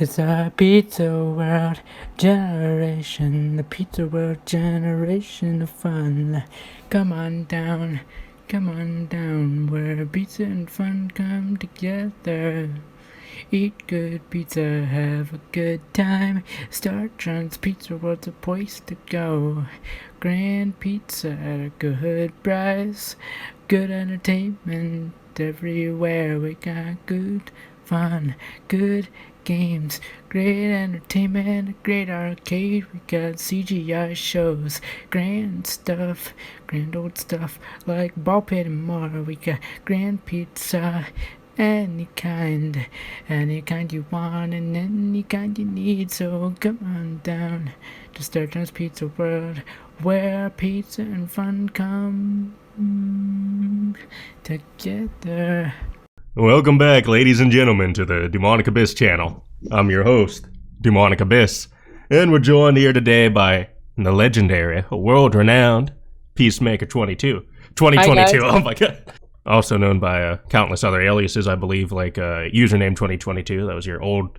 It's a pizza world generation, the pizza world generation of fun. Come on down, where pizza and fun come together. Eat good pizza, have a good time. Startron's Pizza World's a place to go. Grand pizza at a good price. Good entertainment everywhere. We got good fun, good games, great entertainment, great arcade. We got CGI shows, grand stuff, grand old stuff like ball pit and more. We got grand pizza. Any kind you want and any kind you need. So come on down to Startron's Pizza World, where pizza and fun come together. Welcome back, ladies and gentlemen, to the Dewmonic Abyss channel. I'm your host, Dewmonic Abyss, and we're joined here today by the legendary, world-renowned Peacemaker 2022. Oh my god. Also known by countless other aliases, I believe, like username 2022. That was your old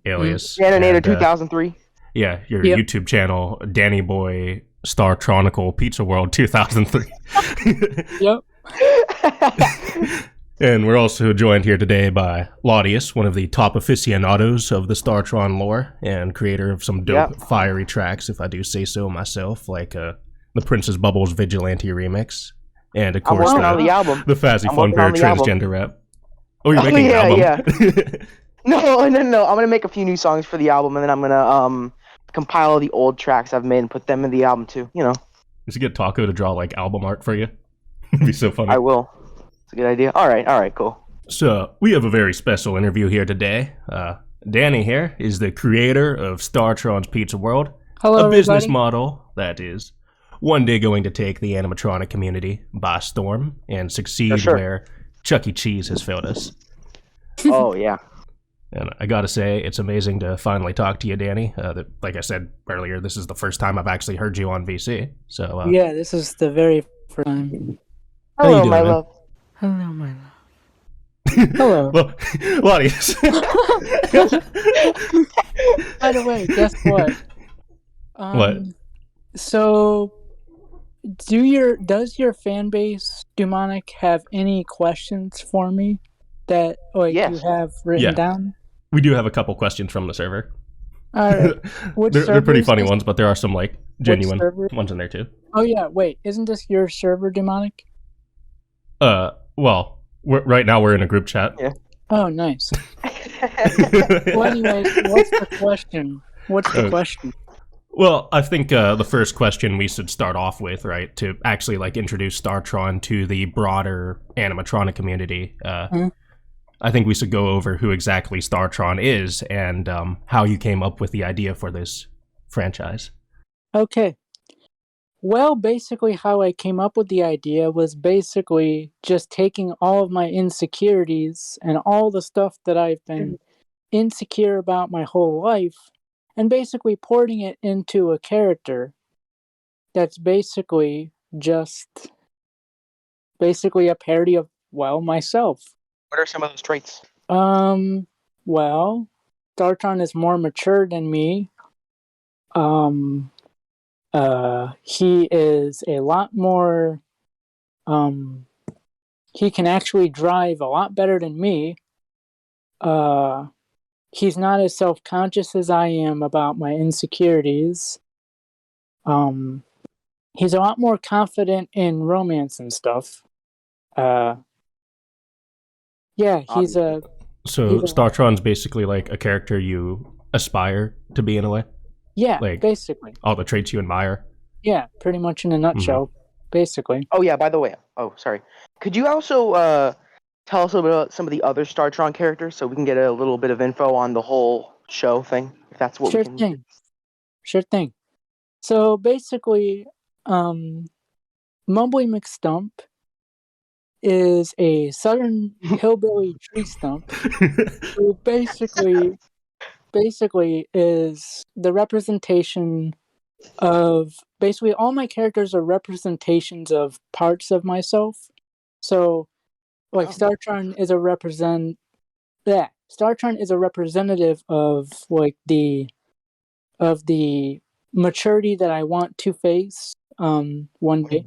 alias. Animator 2003. Yeah, your YouTube channel, Danny Boy Startronical Pizza World 2003. Yep. And we're also joined here today by Latias, one of the top aficionados of the Startron lore and creator of some dope fiery tracks, if I do say so myself, like the Princess Bubbles Vigilante remix. And of course, the album. The Fazzy Fun Fair transgender rap. Oh, you're making an album? Yeah. No. I'm gonna make a few new songs for the album, and then I'm gonna compile the old tracks I've made and put them in the album too. You know. You should get Taco to draw like album art for you. It'd be so funny. I will. It's a good idea. All right, cool. So we have a very special interview here today. Danny here is the creator of Startron's Pizza World. Hello, a business everybody. model that is one day going to take the animatronic community by storm and succeed where Chuck E. Cheese has failed us. Oh, yeah. And I gotta say, it's amazing to finally talk to you, Danny. Like I said earlier, this is the first time I've actually heard you on VC. So yeah, this is the very first time. How you Hello, doing, my man? love. Hello, my love. Hello. Well, Latias. By the way, guess what? What? So, does your fan base, Dewmonic, have any questions for me that you have written down? We do have a couple questions from the server. All right. They're pretty funny ones, but there are some like genuine ones in there too. Oh yeah, wait, isn't this your server, Dewmonic? Well, right now we're in a group chat. Yeah. Oh, nice. Well, anyways, what's the question? Well, I think the first question we should start off with, right, to actually like introduce Startron to the broader animatronic community. I think we should go over who exactly Startron is and how you came up with the idea for this franchise. Okay. Well, basically how I came up with the idea was basically just taking all of my insecurities and all the stuff that I've been insecure about my whole life and basically porting it into a character that's basically just a parody of, well, myself. What are some of those traits? Well, Startron is more mature than me. He is a lot more, he can actually drive a lot better than me. He's not as self-conscious as I am about my insecurities. He's a lot more confident in romance and stuff. He's a... So Startron's basically like a character you aspire to be in a way? Yeah, like, basically. All the traits you admire? Yeah, pretty much in a nutshell, basically. Oh, yeah, by the way. Oh, sorry. Could you also tell us a little bit about some of the other Startron characters so we can get a little bit of info on the whole show thing? If that's what we can... Sure thing. So, basically, Mumbly McStump is a southern hillbilly tree stump who basically is the representation of... Basically, all my characters are representations of parts of myself. So, like, Startron is a Startron is a representative of like the maturity that I want to face one day.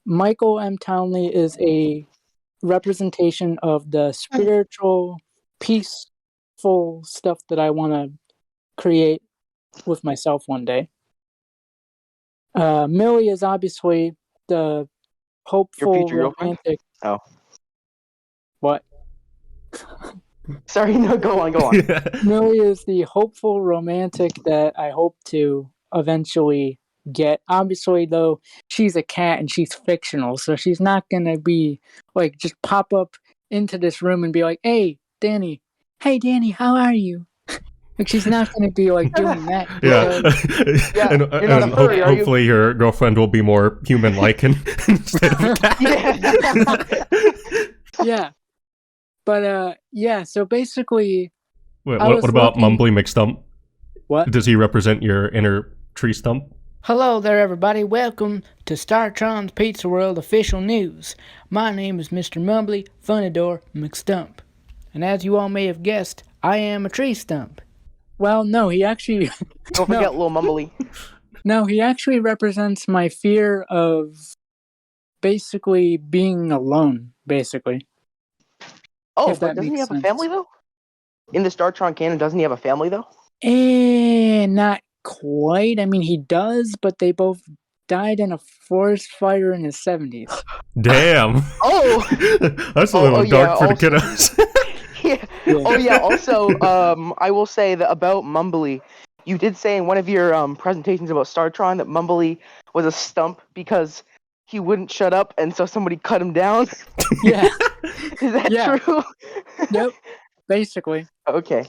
Michael M. Townley is a representation of the spiritual, peaceful stuff that I want to create with myself one day. Millie is obviously the hopeful, romantic. Oh. What? Sorry, no, go on. Millie is the hopeful romantic that I hope to eventually get. Obviously, though, she's a cat and she's fictional, so she's not gonna be like just pop up into this room and be like, "Hey, Danny, how are you?" Like she's not gonna be like doing that. Yeah, and hopefully your girlfriend will be more human-like instead of a cat. Yeah. But so basically, Wait, what about Mumbly McStump? What? Does he represent your inner tree stump? Hello there, everybody. Welcome to Startron's Pizza World official news. My name is Mr. Mumbly Funador McStump, and as you all may have guessed, I am a tree stump. Well, no, he actually... Don't forget little Mumbly. No, he actually represents my fear of basically being alone, basically. Oh, but doesn't he have a family, though? In the Startron canon, doesn't he have a family, though? Not quite. I mean, he does, but they both died in a forest fire in the 70s. Damn. Oh! That's a little dark for the kiddos. Yeah. Oh, yeah. Also, I will say that about Mumbly, you did say in one of your presentations about Startron that Mumbly was a stump because he wouldn't shut up, and so somebody cut him down. Yeah. Is that true? Yep. Basically. Okay.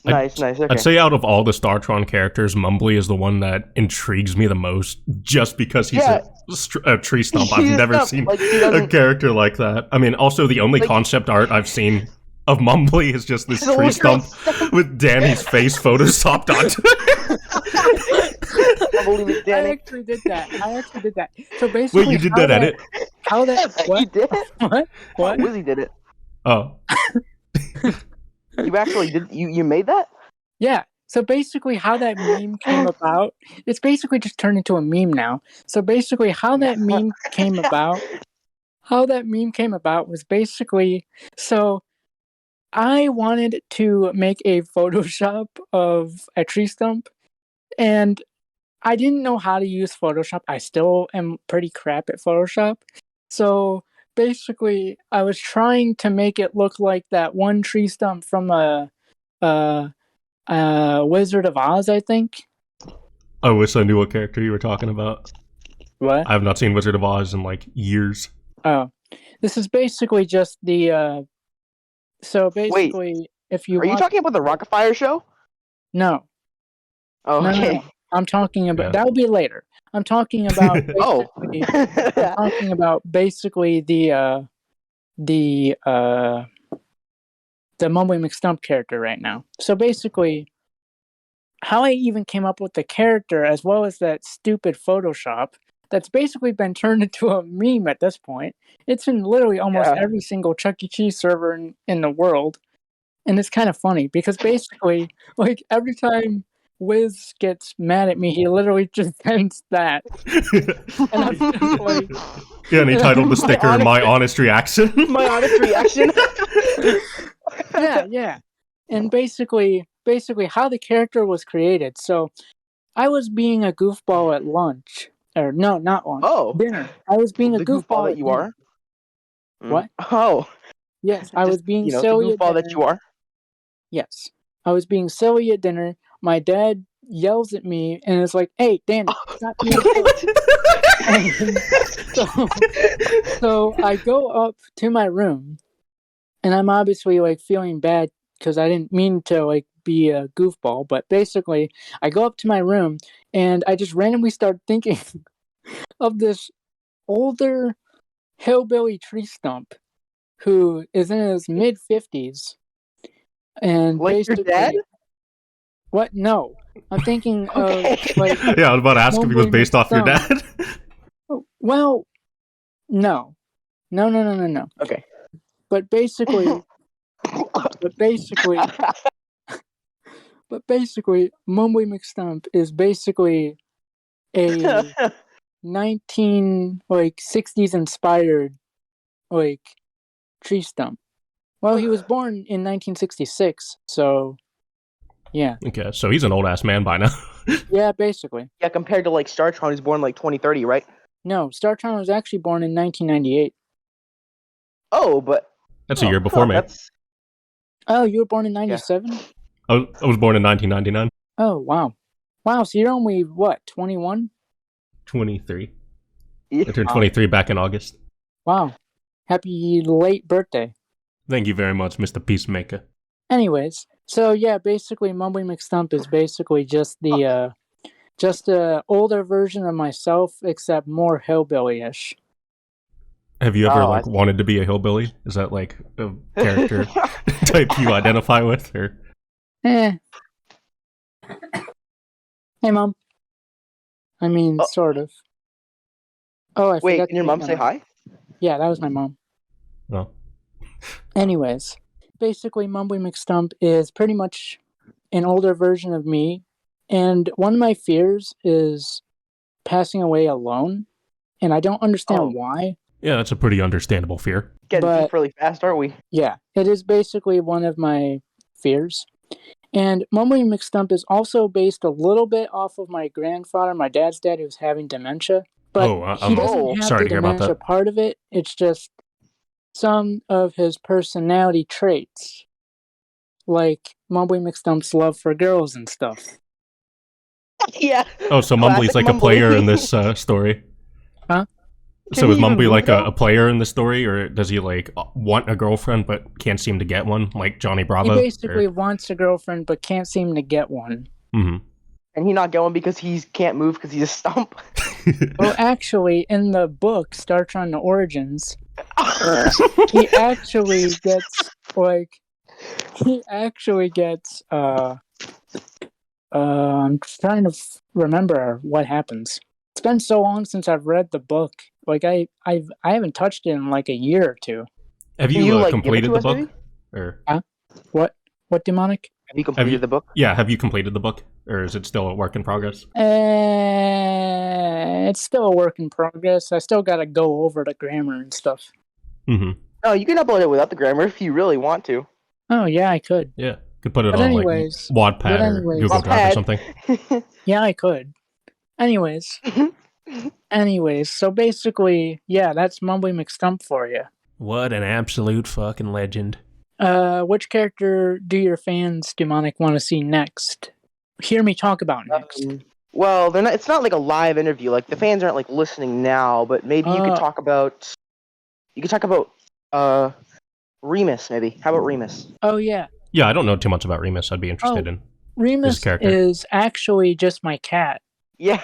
Nice. Okay. I'd say out of all the Startron characters, Mumbly is the one that intrigues me the most, just because he's a tree stump. I've never seen a character like that. I mean, also the only concept art I've seen of Mumbly is just this tree stump with Danny's face photoshopped onto it. I actually did that. So basically, wait, you did that edit? How that? What? You did it? What? Wizzy did it. Oh. You actually did? You made that? Yeah. So basically, how that meme came about, it's basically just turned into a meme now. So basically, how that meme came about was basically, so I wanted to make a Photoshop of a tree stump, and I didn't know how to use Photoshop. I still am pretty crap at Photoshop. So basically, I was trying to make it look like that one tree stump from a Wizard of Oz, I think. I wish I knew what character you were talking about. What? I have not seen Wizard of Oz in like years. Oh, this is basically just the. So basically, wait, if you are you talking about the Rockafire show? No. Oh, okay. No. I'm talking about that'll be later. I'm talking about I'm talking about basically the Mumbly McStump character right now. So basically, how I even came up with the character as well as that stupid Photoshop that's basically been turned into a meme at this point. It's in literally almost every single Chuck E. Cheese server in the world. And it's kind of funny because basically, like every time Wiz gets mad at me, he literally just sends that. And I'm just like... Yeah, and he titled the sticker My Honest Reaction. My Honest Reaction. Yeah. And basically how the character was created. So I was being a goofball at lunch. Or no, not lunch. Oh. Dinner. I was being a goofball that you are? What? Oh. Yes, I was being silly the goofball that you are? Yes. I was being silly at dinner. My dad yells at me and is like, "Hey, Danny, stop being silly." So I go up to my room, and I'm obviously like feeling bad because I didn't mean to like be a goofball. But basically, I go up to my room and I just randomly start thinking of this older hillbilly tree stump who is in his mid-50s. And like your dad? What? No. I'm thinking of like... Yeah, I was about to ask if he was based off your dad. Well, no. No. Okay. But basically, But basically, Mumbly McStump is basically a 60s inspired tree stump. Well, he was born in 1966, so yeah. Okay, so he's an old ass man by now. Yeah, basically. Yeah, compared to like Startron, who's born like 2030, right? No, Startron was actually born in 1998. Oh, but That's a year before me. Oh, you were born in 97? I was born in 1999. Oh, wow. Wow, so you're only, what, 21? 23. Yeah. I turned 23 back in August. Wow. Happy late birthday. Thank you very much, Mr. Peacemaker. Anyways, so yeah, basically Mumbly McStump is basically just the older version of myself, except more hillbilly-ish. Have you ever wanted to be a hillbilly? Is that like a character type you identify with, or? Hey, Mom. I mean, sort of. Oh, I forgot. Wait, can your mom say hi? Yeah, that was my mom. Oh. Anyways, basically, Mumbly McStump is pretty much an older version of me, and one of my fears is passing away alone, and I don't understand why. Yeah, that's a pretty understandable fear. Getting deep really fast, aren't we? Yeah, it is basically one of my fears. And Mumbly McStump is also based a little bit off of my grandfather, my dad's dad, who's having dementia. But he doesn't have the dementia part of it. It's just some of his personality traits, like Mumbly McStump's love for girls and stuff. Yeah. Oh, so Mumbly's like a player in this story? Huh? So is Mumbly like a player in the story, or does he like want a girlfriend but can't seem to get one, like Johnny Bravo? He basically wants a girlfriend but can't seem to get one. Mm-hmm. And he not going because he can't move because he's a stump. Well, actually, in the book Startron: The Origins, he actually gets I'm trying to remember what happens. It's been so long since I've read the book. Like I haven't touched it in like a year or two. Have you completed the book? Or what Dewmonic? Have you completed the book? Yeah, have you completed the book, or is it still a work in progress? It's still a work in progress. I still got to go over the grammar and stuff. Mm-hmm. Oh, you can upload it without the grammar if you really want to. Oh yeah, I could. Yeah, could put it on like Wattpad or Google Drive or something. Yeah, I could. Anyways, so basically, yeah, that's Mumbly McStump for you. What an absolute fucking legend. Which character do your fans, Dewmonic, want to see next? Hear me talk about next. Well, they're not. It's not like a live interview. Like the fans aren't like listening now, but maybe you could talk about. You could talk about Remus, maybe. How about Remus? Oh yeah. Yeah, I don't know too much about Remus. I'd be interested in Remus his character. Is actually just my cat. Yeah.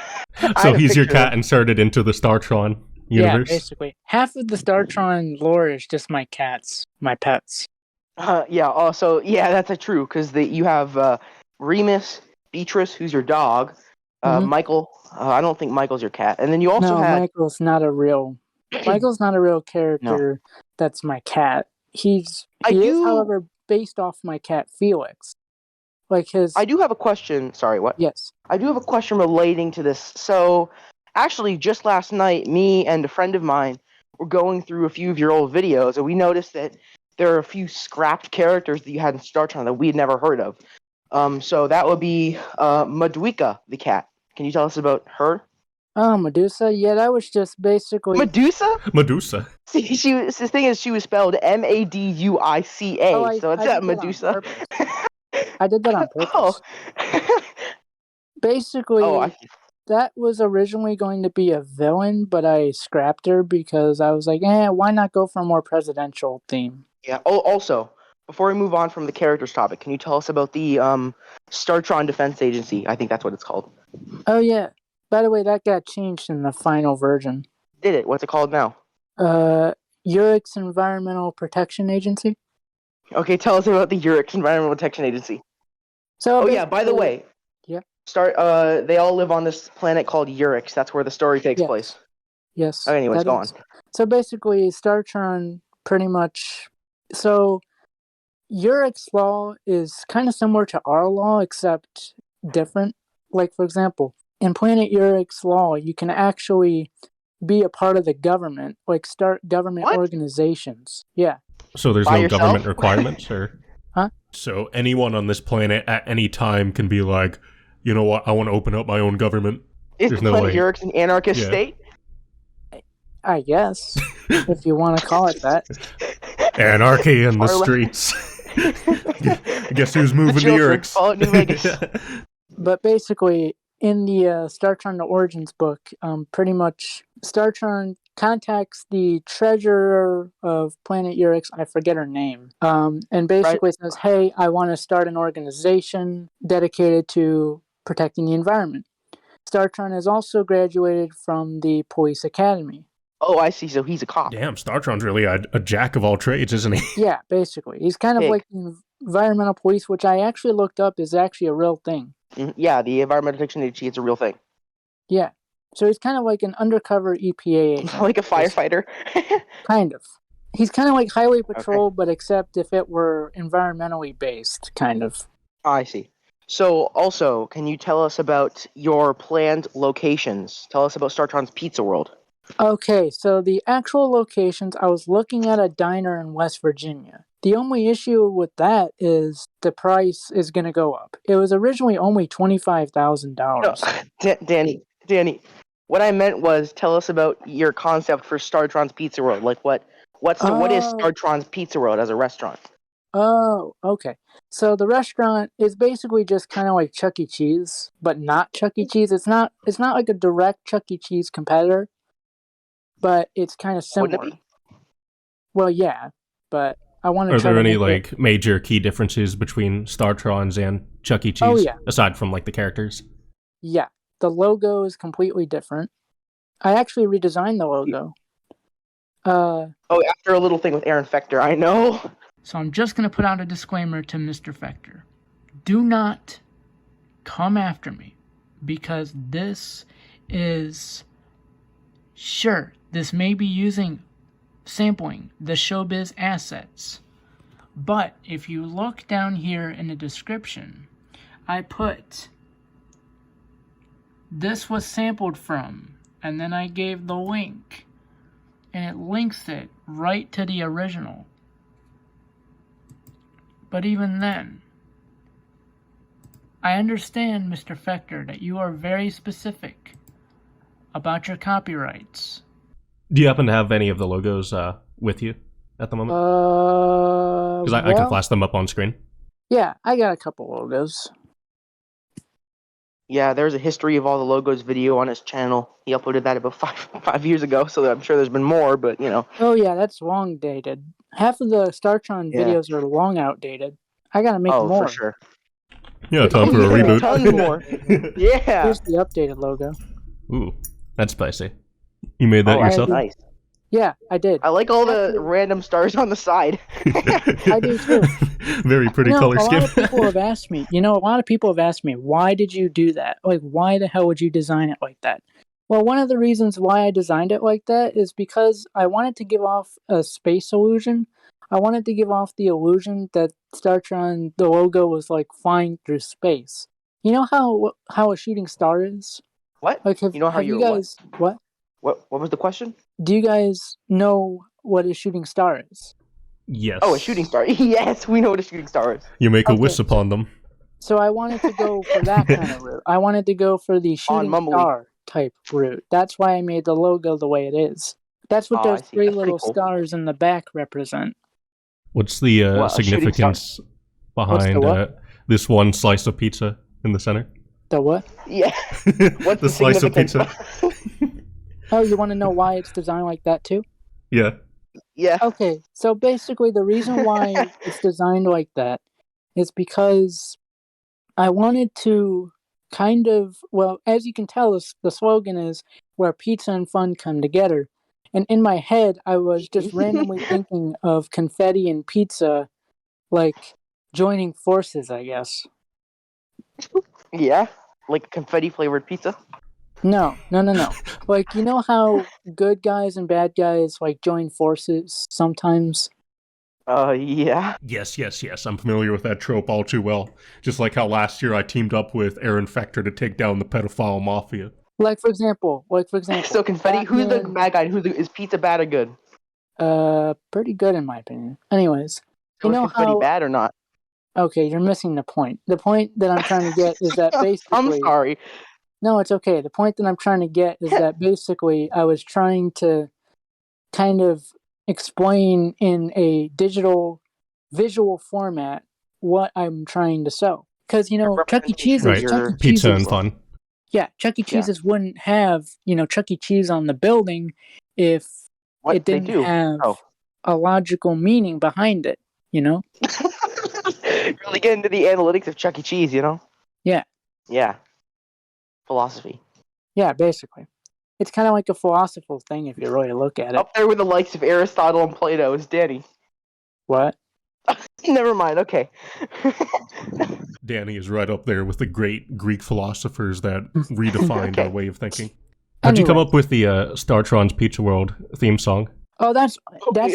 So he's your cat inserted into the Startron universe? Yeah, basically. Half of the Startron lore is just my cats, my pets. Yeah. Also, yeah, that's true because you have Remus, Beatrice, who's your dog, Michael. I don't think Michael's your cat, and then you also have Michael's not a real character. No. That's my cat. He is, however, based off my cat Felix. Like his. I do have a question. Sorry, what? Yes. I do have a question relating to this. So, actually, just last night, me and a friend of mine were going through a few of your old videos, and we noticed that there are a few scrapped characters that you had in Startron that we had never heard of. So that would be Medusa, the cat. Can you tell us about her? Oh, Medusa? Yeah, that was just basically... Medusa? Medusa. See, the thing is, she was spelled Maduica, so it's that Medusa. I did that on purpose. Basically, that was originally going to be a villain, but I scrapped her because I was like, why not go for a more presidential theme? Yeah. Oh, also, before we move on from the characters topic, can you tell us about the Startron Defense Agency? I think that's what it's called. Oh, yeah. By the way, that got changed in the final version. Did it? What's it called now? Urix Environmental Protection Agency. Okay, tell us about the Urix Environmental Protection Agency. So, by the way, they all live on this planet called Urix. That's where the story takes place. Yes. Okay, anyways, go on. So basically, Startron pretty much. So Urix law is kind of similar to our law, except different. Like, for example, in Planet Urix law, you can actually be a part of the government, like start government What? organizations. Yeah. So there's By no yourself? government requirements, or Huh? so anyone on this planet at any time can be like, you know what, I want to open up my own government. Is There's no Planet way. Urix an anarchist Yeah. state? I guess, if you want to call it that. Anarchy in the Far left. streets. Guess who's moving to children Urix? fall at New Vegas. But basically, in the Startron: The Origins book, pretty much Startron contacts the treasurer of Planet Urix. I forget her name. And basically says, "Hey, I want to start an organization dedicated to protecting the environment." Startron has also graduated from the police academy. Oh, I see. So he's a cop. Damn, Startron's really a jack of all trades, isn't he? Yeah, basically, he's kind of Pig. like the environmental police, which I actually looked up is actually a real thing. Yeah, the Environmental Protection Agency is a real thing. Yeah. So he's kind of like an undercover EPA agent. Like a firefighter. Kind of. He's kind of like Highway Patrol, but except if it were environmentally based, kind of. I see. So, also, can you tell us about your planned locations? Tell us about Startron's Pizza World. Okay, so the actual locations, I was looking at a diner in West Virginia. The only issue with that is the price is going to go up. It was originally only $25,000. Danny, what I meant was tell us about your concept for Startron's Pizza World. Like, what is Startron's Pizza World as a restaurant? Oh, okay. So the restaurant is basically just kind of like Chuck E. Cheese, but not Chuck E. Cheese. It's not like a direct Chuck E. Cheese competitor, but it's kind of similar. Wouldn't it be? Well, yeah, but I want to. Are there any like major key differences between Startrons and Chuck E. Cheese? Oh, yeah. Aside from like the characters? Yeah, the logo is completely different. I actually redesigned the logo. Oh, after a little thing with Aaron Fector, I know. So I'm just going to put out a disclaimer to Mr. Fector. Do not come after me, because this is... Sure, this may be sampling the showbiz assets, but if you look down here in the description, I put this was sampled from, and then I gave the link, and it links it right to the original. But even then, I understand, Mr. Fector, that you are very specific about your copyrights. Do you happen to have any of the logos with you at the moment? Because I can flash them up on screen. Yeah, I got a couple logos. Yeah, there's a history of all the logos video on his channel. He uploaded that about five years ago, so I'm sure there's been more, but you know. Oh yeah, that's long dated. Half of the Startron videos are long outdated. I gotta make more. Oh, for sure. Yeah, time for a reboot. Tons more. Yeah. Here's the updated logo. Ooh, that's spicy. You made that yourself? Nice. Yeah, I did. I like all the random stars on the side. I do too. Very pretty color scheme. A lot of people have asked me, why did you do that? Like, why the hell would you design it like that? Well, one of the reasons why I designed it like that is because I wanted to give off a space illusion. I wanted to give off the illusion that Startron, the logo, was like flying through space. You know how a shooting star is? What? Like, you know how you guys what? What was the question? Do you guys know what a shooting star is? Yes. Oh, a shooting star. Yes, we know what a shooting star is. You make a wish upon them. So I wanted to go for that kind of route. I wanted to go for the shooting star type route. That's why I made the logo the way it is. That's what those three little stars in the back represent. What's the significance behind this one slice of pizza in the center? The what? Yeah. What's the slice of pizza? Oh, you want to know why it's designed like that too? Yeah. Yeah. Okay, so basically the reason why it's designed like that is because I wanted to kind of, well, as you can tell, the slogan is where pizza and fun come together. And in my head, I was just randomly thinking of confetti and pizza, like joining forces, I guess. Yeah? Like confetti flavored pizza? No. Like, you know how good guys and bad guys like join forces sometimes? Yeah. Yes, yes, yes. I'm familiar with that trope all too well. Just like how last year I teamed up with Aaron Fector to take down the pedophile mafia. Like for example, So confetti. Who's the bad guy? Is pizza bad or good? Pretty good in my opinion. Anyways, So you is know confetti how? bad or not? Okay, you're missing the point. The point that I'm trying to get is that I'm basically. sorry. No, it's okay. The point that I'm trying to get is that basically I was trying to kind of explain in a digital visual format what I'm trying to sell. Because Chuck E. Representation of Cheese's, Right. Chuck E. your Pizza and Cheese's, fun. yeah, Chuck E. Yeah. Cheese's wouldn't have Chuck E. Cheese on the building if What it they didn't do? have Oh. a logical meaning behind it. Really get into the analytics of Chuck E. Cheese, Yeah, Yeah. Philosophy. yeah, basically. It's kind of like a philosophical thing if you really look at it. Up there with the likes of Aristotle and Plato is Danny. What? Never mind. Okay. Danny is right up there with the great Greek philosophers that redefined Okay. our way of thinking. How'd you come up with the Startron's Pizza World theme song? Oh, that's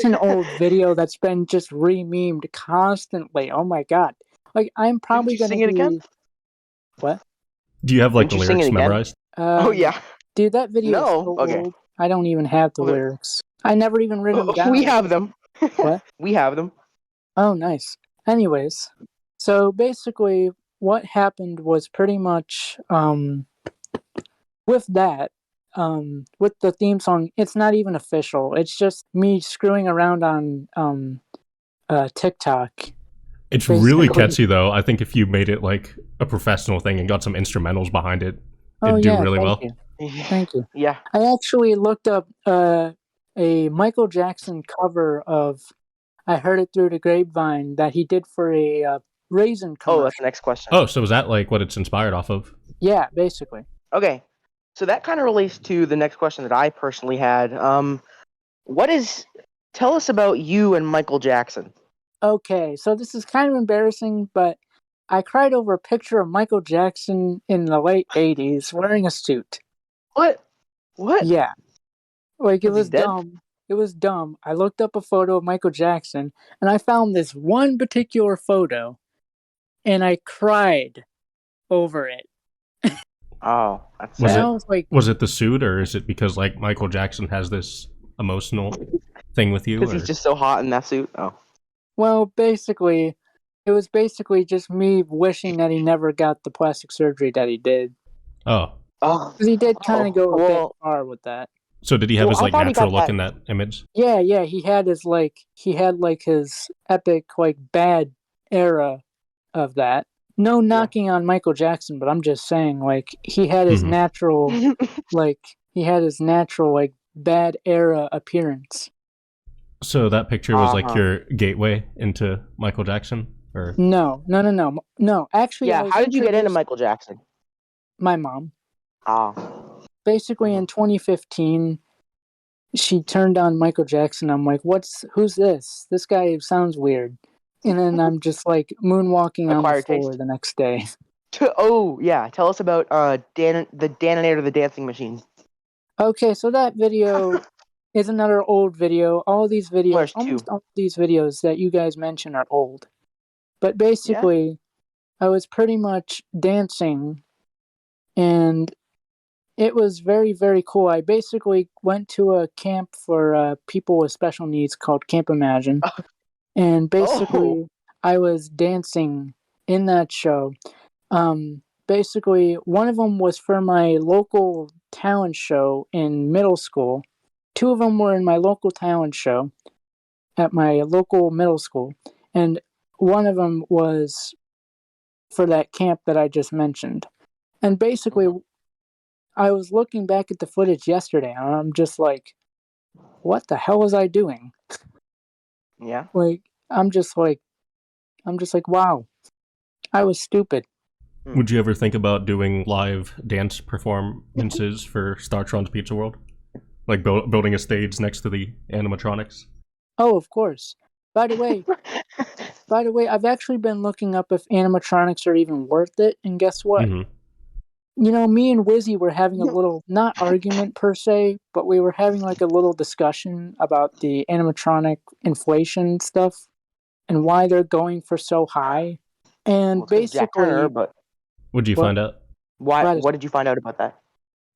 an old video that's been just re-memed constantly. Oh my god! Like I'm probably Didn't you gonna sing it be again? what? Do you have like Didn't the you sing lyrics it again? memorized? Oh yeah. Dude, that video is No? so Okay. old. I don't even have the Well, lyrics. I never even written them down. We have them. What? We have them. Oh, nice. Anyways, so basically, what happened was pretty much with that. With the theme song, it's not even official. It's just me screwing around on TikTok. It's Basically. really catchy though. I think if you made it like a professional thing and got some instrumentals behind it, it'd do really well. Thank you. Yeah. I actually looked up a Michael Jackson cover of "I Heard It Through the Grapevine" that he did for a raisin commercial. Oh, that's the next question. Oh, so is that like what it's inspired off of? Yeah, basically. Okay. So that kind of relates to the next question that I personally had. Tell us about you and Michael Jackson. Okay, so this is kind of embarrassing, but I cried over a picture of Michael Jackson in the late 80s wearing a suit. What? What? Yeah. Like, it Was he was dead? dumb. It was dumb. I looked up a photo of Michael Jackson, and I found this one particular photo, and I cried over it. Oh, that's Was sad. I was like, Was it the suit, or is it because like Michael Jackson has this emotional thing with you? Because he's just so hot in that suit. Oh. well, basically, it was basically just me wishing that he never got the plastic surgery that he did. Oh, Oh. Because he did kind of go a bit Well, far with that. so did he have Well, his I like thought he natural got look that- in that image? Yeah, he had his epic bad era of that. No knocking on Michael Jackson, but I'm just saying like he had his Mhm. natural bad era appearance. So that picture was like Uh-huh. your gateway into Michael Jackson, or No. Actually, I Yeah, was how did you get into introduced- Michael Jackson? My mom. Oh. Basically, in 2015, she turned on Michael Jackson. I'm like, who's this? This guy sounds weird. And then I'm just like moonwalking on the Acquired floor taste. the next day. Oh, yeah. Tell us about the Daninator, the dancing machine. Okay, so that video is another old video. All these videos, There's almost two. all these videos that you guys mention are old. But basically, I was pretty much dancing, and it was very, very cool. I basically went to a camp for people with special needs called Camp Imagine. And basically, I was dancing in that show. Basically, one of them was for my local talent show in middle school. Two of them were in my local talent show at my local middle school. And one of them was for that camp that I just mentioned. And basically, I was looking back at the footage yesterday, and I'm just like, what the hell was I doing? Yeah. Like, I'm just like, wow, I was stupid. would you ever think about doing live dance performances for Startron's Pizza World? Like building a stage next to the animatronics? Oh, of course. By the way, I've actually been looking up if animatronics are even worth it, and guess what? Mhm. Me and Wizzy were having a little, not argument per se, but we were having like a little discussion about the animatronic inflation stuff. and why they're going for so high. And Well, it's 'cause Jack Turner, basically, but What'd you What? find out? why? Right. What did you find out about that?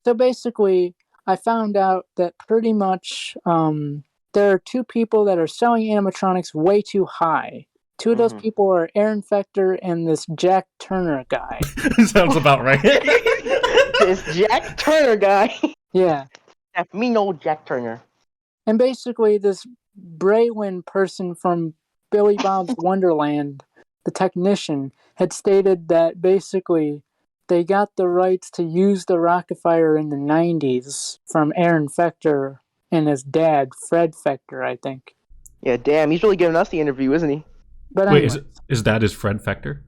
so basically, I found out that pretty much there are two people that are selling animatronics way too high. Two of those Mhm. people are Aaron Fector and this Jack Turner guy. Sounds about right. This Jack Turner guy. Yeah. That mean old Jack Turner. And basically, this Braylon person from Billy Bob's Wonderland, the technician, had stated that basically they got the rights to use the Rockafire in the 90s from Aaron Fector and his dad, Fred Fector, I think. Yeah, damn, he's really giving us the interview, isn't he? But Wait, anyway, is that his Fred Fector?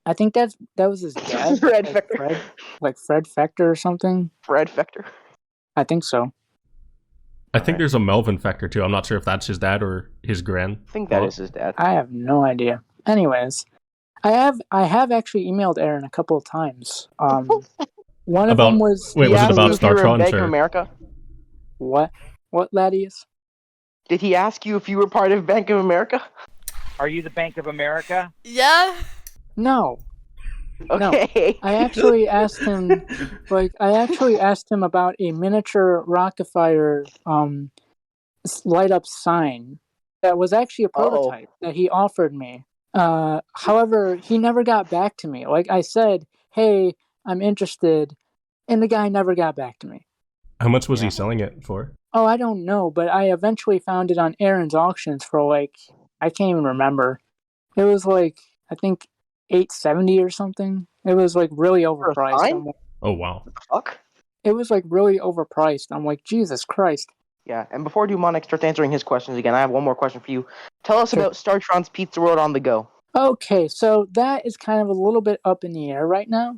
I think that was his dad. Fred like Fector. Fred Fector or something. Fred Fector. I think so. I think there's a Melvin Fector too. I'm not sure if that's his dad or his grand. I think that is his dad. I have no idea. Anyways, I have actually emailed Aaron a couple of times. One of them was Wait, He was it asked about you if you were in Startron? Bank of Or America? what Latias? Did he ask you if you were part of Bank of America? Are you the Bank of America? Yeah. No. Okay. I actually asked him about a miniature Rockafire light up sign that was actually a prototype that he offered me. However, he never got back to me. Like I said, hey, I'm interested, and the guy never got back to me. how much was he selling it for? Oh, I don't know, but I eventually found it on Aaron's auctions for like, I can't even remember. It was like, I think $870 or something. It was like really For a overpriced. sign? Oh wow. Fuck. It was like really overpriced. I'm like, Jesus Christ. Yeah, and before Dewmonic starts answering his questions again, I have one more question for you. Tell us Sure. about Startron's Pizza World on the go. Okay, so that is kind of a little bit up in the air right now.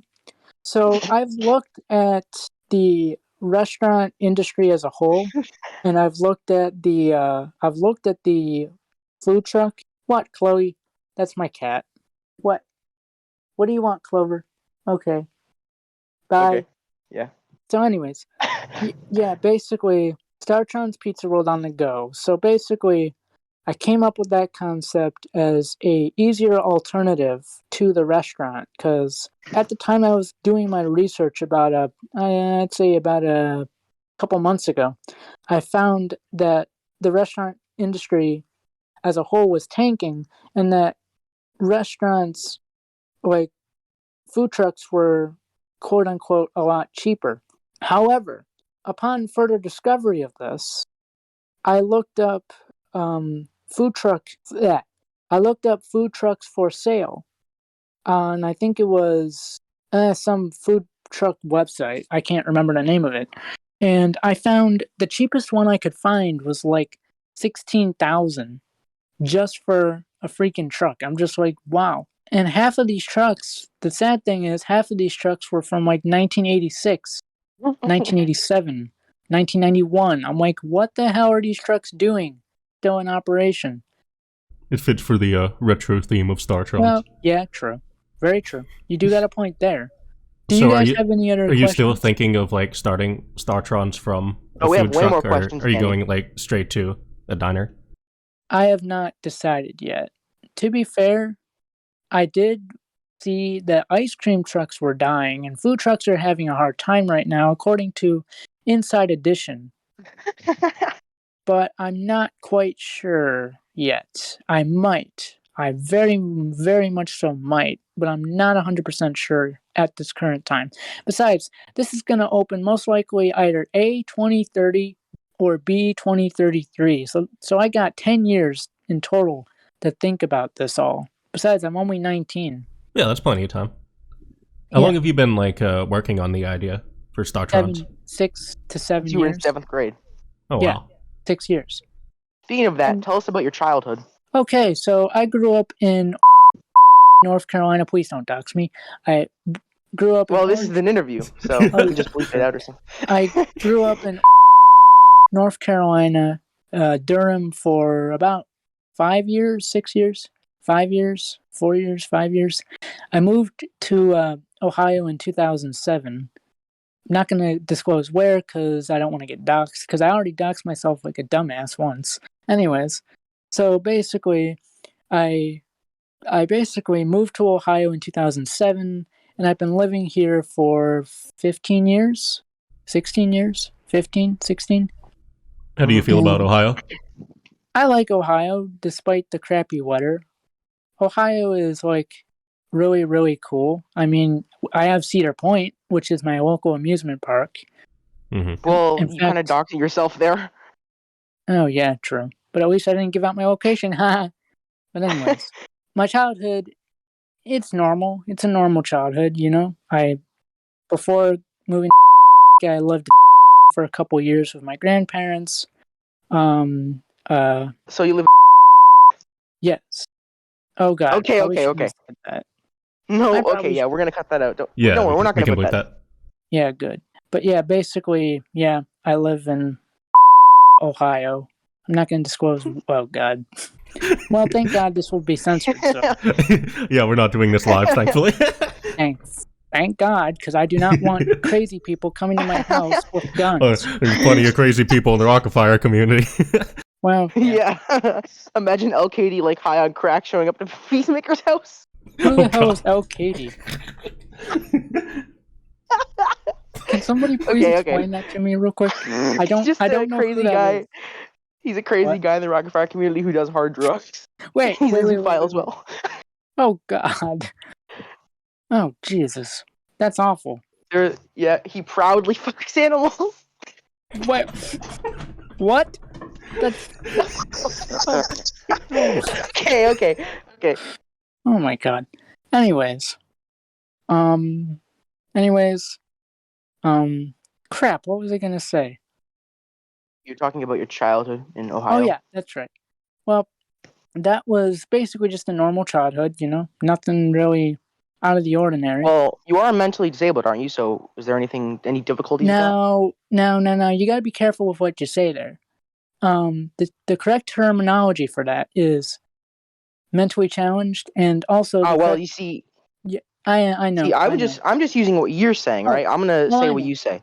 So I've looked at the restaurant industry as a whole, and I've looked at the food truck. What, Chloe? That's my cat. What? What do you want, Clover? Okay. Bye. Okay. Yeah. So, anyways, yeah, basically, Startron's Pizza World on the go. So basically, I came up with that concept as a easier alternative to the restaurant because at the time I was doing my research I'd say about a couple months ago, I found that the restaurant industry as a whole was tanking and that restaurants like food trucks were quote unquote a lot cheaper. However, upon further discovery of this, I looked up food truck. Yeah, I looked up food trucks for sale on I think it was some food truck website. I can't remember the name of it, and I found the cheapest one I could find was like 16,000 just for a freaking truck. I'm just like, wow. And half of these trucks, the sad thing is, half of these trucks were from like 1986, 1987, 1991. I'm like, what the hell are these trucks doing still in operation? It fits for the retro theme of Startron. Well, yeah, true. Very true. You do got a point there. Do So you guys have any other Are questions? you still thinking of like starting Startrons from a we have food way truck, more or questions, are you Danny. going like straight to a diner? I have not decided yet. To be fair, I did see that ice cream trucks were dying and food trucks are having a hard time right now, according to Inside Edition. But I'm not quite sure yet. I might. I very, very much so might, but I'm not 100% sure at this current time. Besides, this is going to open most likely either A, 2030 or B, 2033. So I got 10 years in total to think about this all. Besides, I'm only 19. Yeah, that's plenty of time. How long have you been like working on the idea for Startrons? 6 to 7 You were in years. 7th grade. Oh Yeah. wow. 6 years. Speaking of that, tell us about your childhood. Okay, so I grew up in North Carolina. Please don't dox me. I grew up in Well, this is an interview, so you can just bleep it out or something. I grew up in North Carolina, Durham for about 5 years, 6 years, 5 years, 4 years, 5 years. I moved to Ohio in 2007. I'm not going to disclose where because I don't want to get doxxed because I already doxed myself like a dumbass once. Anyways, so basically, I basically moved to Ohio in 2007, and I've been living here for 15 years, 16 years, 15, 16. How do you feel about Ohio? I like Ohio, despite the crappy weather. Ohio is like really, really cool. I mean, I have Cedar Point, which is my local amusement park. Mm-hmm. Well, In you kind of fact- doxed yourself there. Oh yeah, true. But at least I didn't give out my location, haha. But anyways, my childhood, it's normal. It's a normal childhood, you know. Before moving to I lived for a couple years with my grandparents. So you live. Yes. Oh god. Okay, probably okay, shouldn't okay. have said that. No, I okay, probably yeah, we're gonna cut that out. Yeah, Don't worry, we're not we gonna can put bleep that. that. Yeah, good. But yeah, basically, yeah, I live in Ohio. I'm not going to disclose. Oh God. Well, thank God this will be censored. So Yeah, we're not doing this live, thankfully. thank God, because I do not want crazy people coming to my house with guns. There's plenty of crazy people in the Rockafire community. Well, yeah. Yeah. Imagine LKD like high on crack showing up to Peacemaker's house. Who the Oh, hell God. is L. Katie? Can somebody please Okay. explain that to me real quick? I don't. He's just I a don't know crazy who that guy. is. He's a crazy What? guy in the Rockafire community who does hard drugs. Wait, He's wait, a wait, zoophile wait, as well. Oh God. Oh Jesus. That's awful. Yeah, he proudly fucks animals. Wait. What? That's. Okay. Oh my God. Anyways. Crap, what was I gonna say? You're talking about your childhood in Ohio. Oh yeah, that's right. Well, that was basically just a normal childhood, you know? Nothing really out of the ordinary. Well, you are mentally disabled, aren't you? So, is there any difficulties with that? No. You gotta be careful with what you say there. The correct terminology for that is mentally challenged, and also Oh well, you see, I know. see, I know. I'm just using what you're saying, right? I'm gonna well, say I what know. you say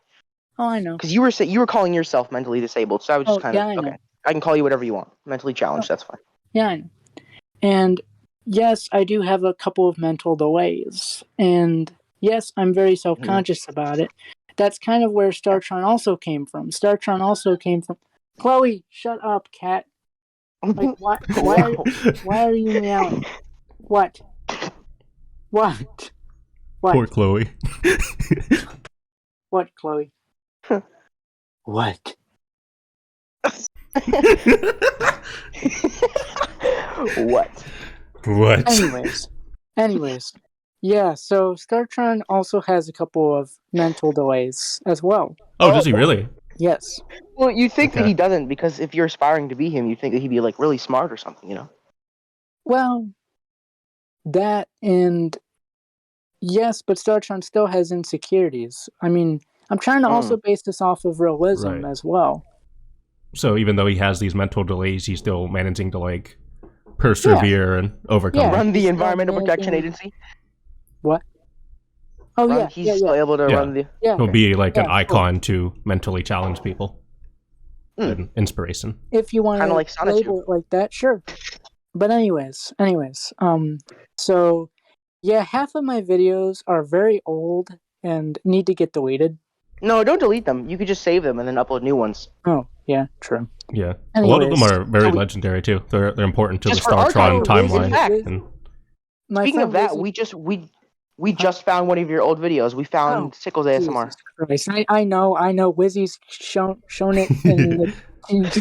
Oh, I know. because you were calling yourself mentally disabled, so I was just kind yeah, of I know. okay. I can call you whatever you want. Mentally challenged, that's fine. Yeah, I know. And yes, I do have a couple of mental delays. And yes, I'm very self-conscious about it. That's kind of where Startron also came from. Startron also came from... Chloe, shut up, cat. Like, why are you meowing? What? Poor Chloe. What, Chloe? What? What? What? Anyways. Yeah, so Startron also has a couple of mental delays as well. Oh, does he really? Yes. Well, you think that Okay. he doesn't because if you're aspiring to be him, you think that he'd be like really smart or something, you know? Well, that and yes, but Startron still has insecurities. I mean, I'm trying to also base this off of realism Right. as well. So even though he has these mental delays, he's still managing to like persevere and overcome Yeah. them. Run the He's Environmental still Protection managing- Agency. What? Oh Run, yeah, he's still able to Yeah. run the. yeah. He'll be like an Yeah, of icon to mentally challenged people. An inspiration. If you want Kinda to like Sonic label it like that, sure. But anyways, so yeah, half of my videos are very old and need to get deleted. No, don't delete them. You could just save them and then upload new ones. Oh, yeah, true. Yeah. A lot of them Anyways, are very so we- legendary too. They're important to the Just for our Startron time, timeline. in fact, And My Speaking of friend that, Lizzie- we just found one of your old videos. We found Tickles ASMR. Jesus Christ. I know. Wizzy's shown it in the.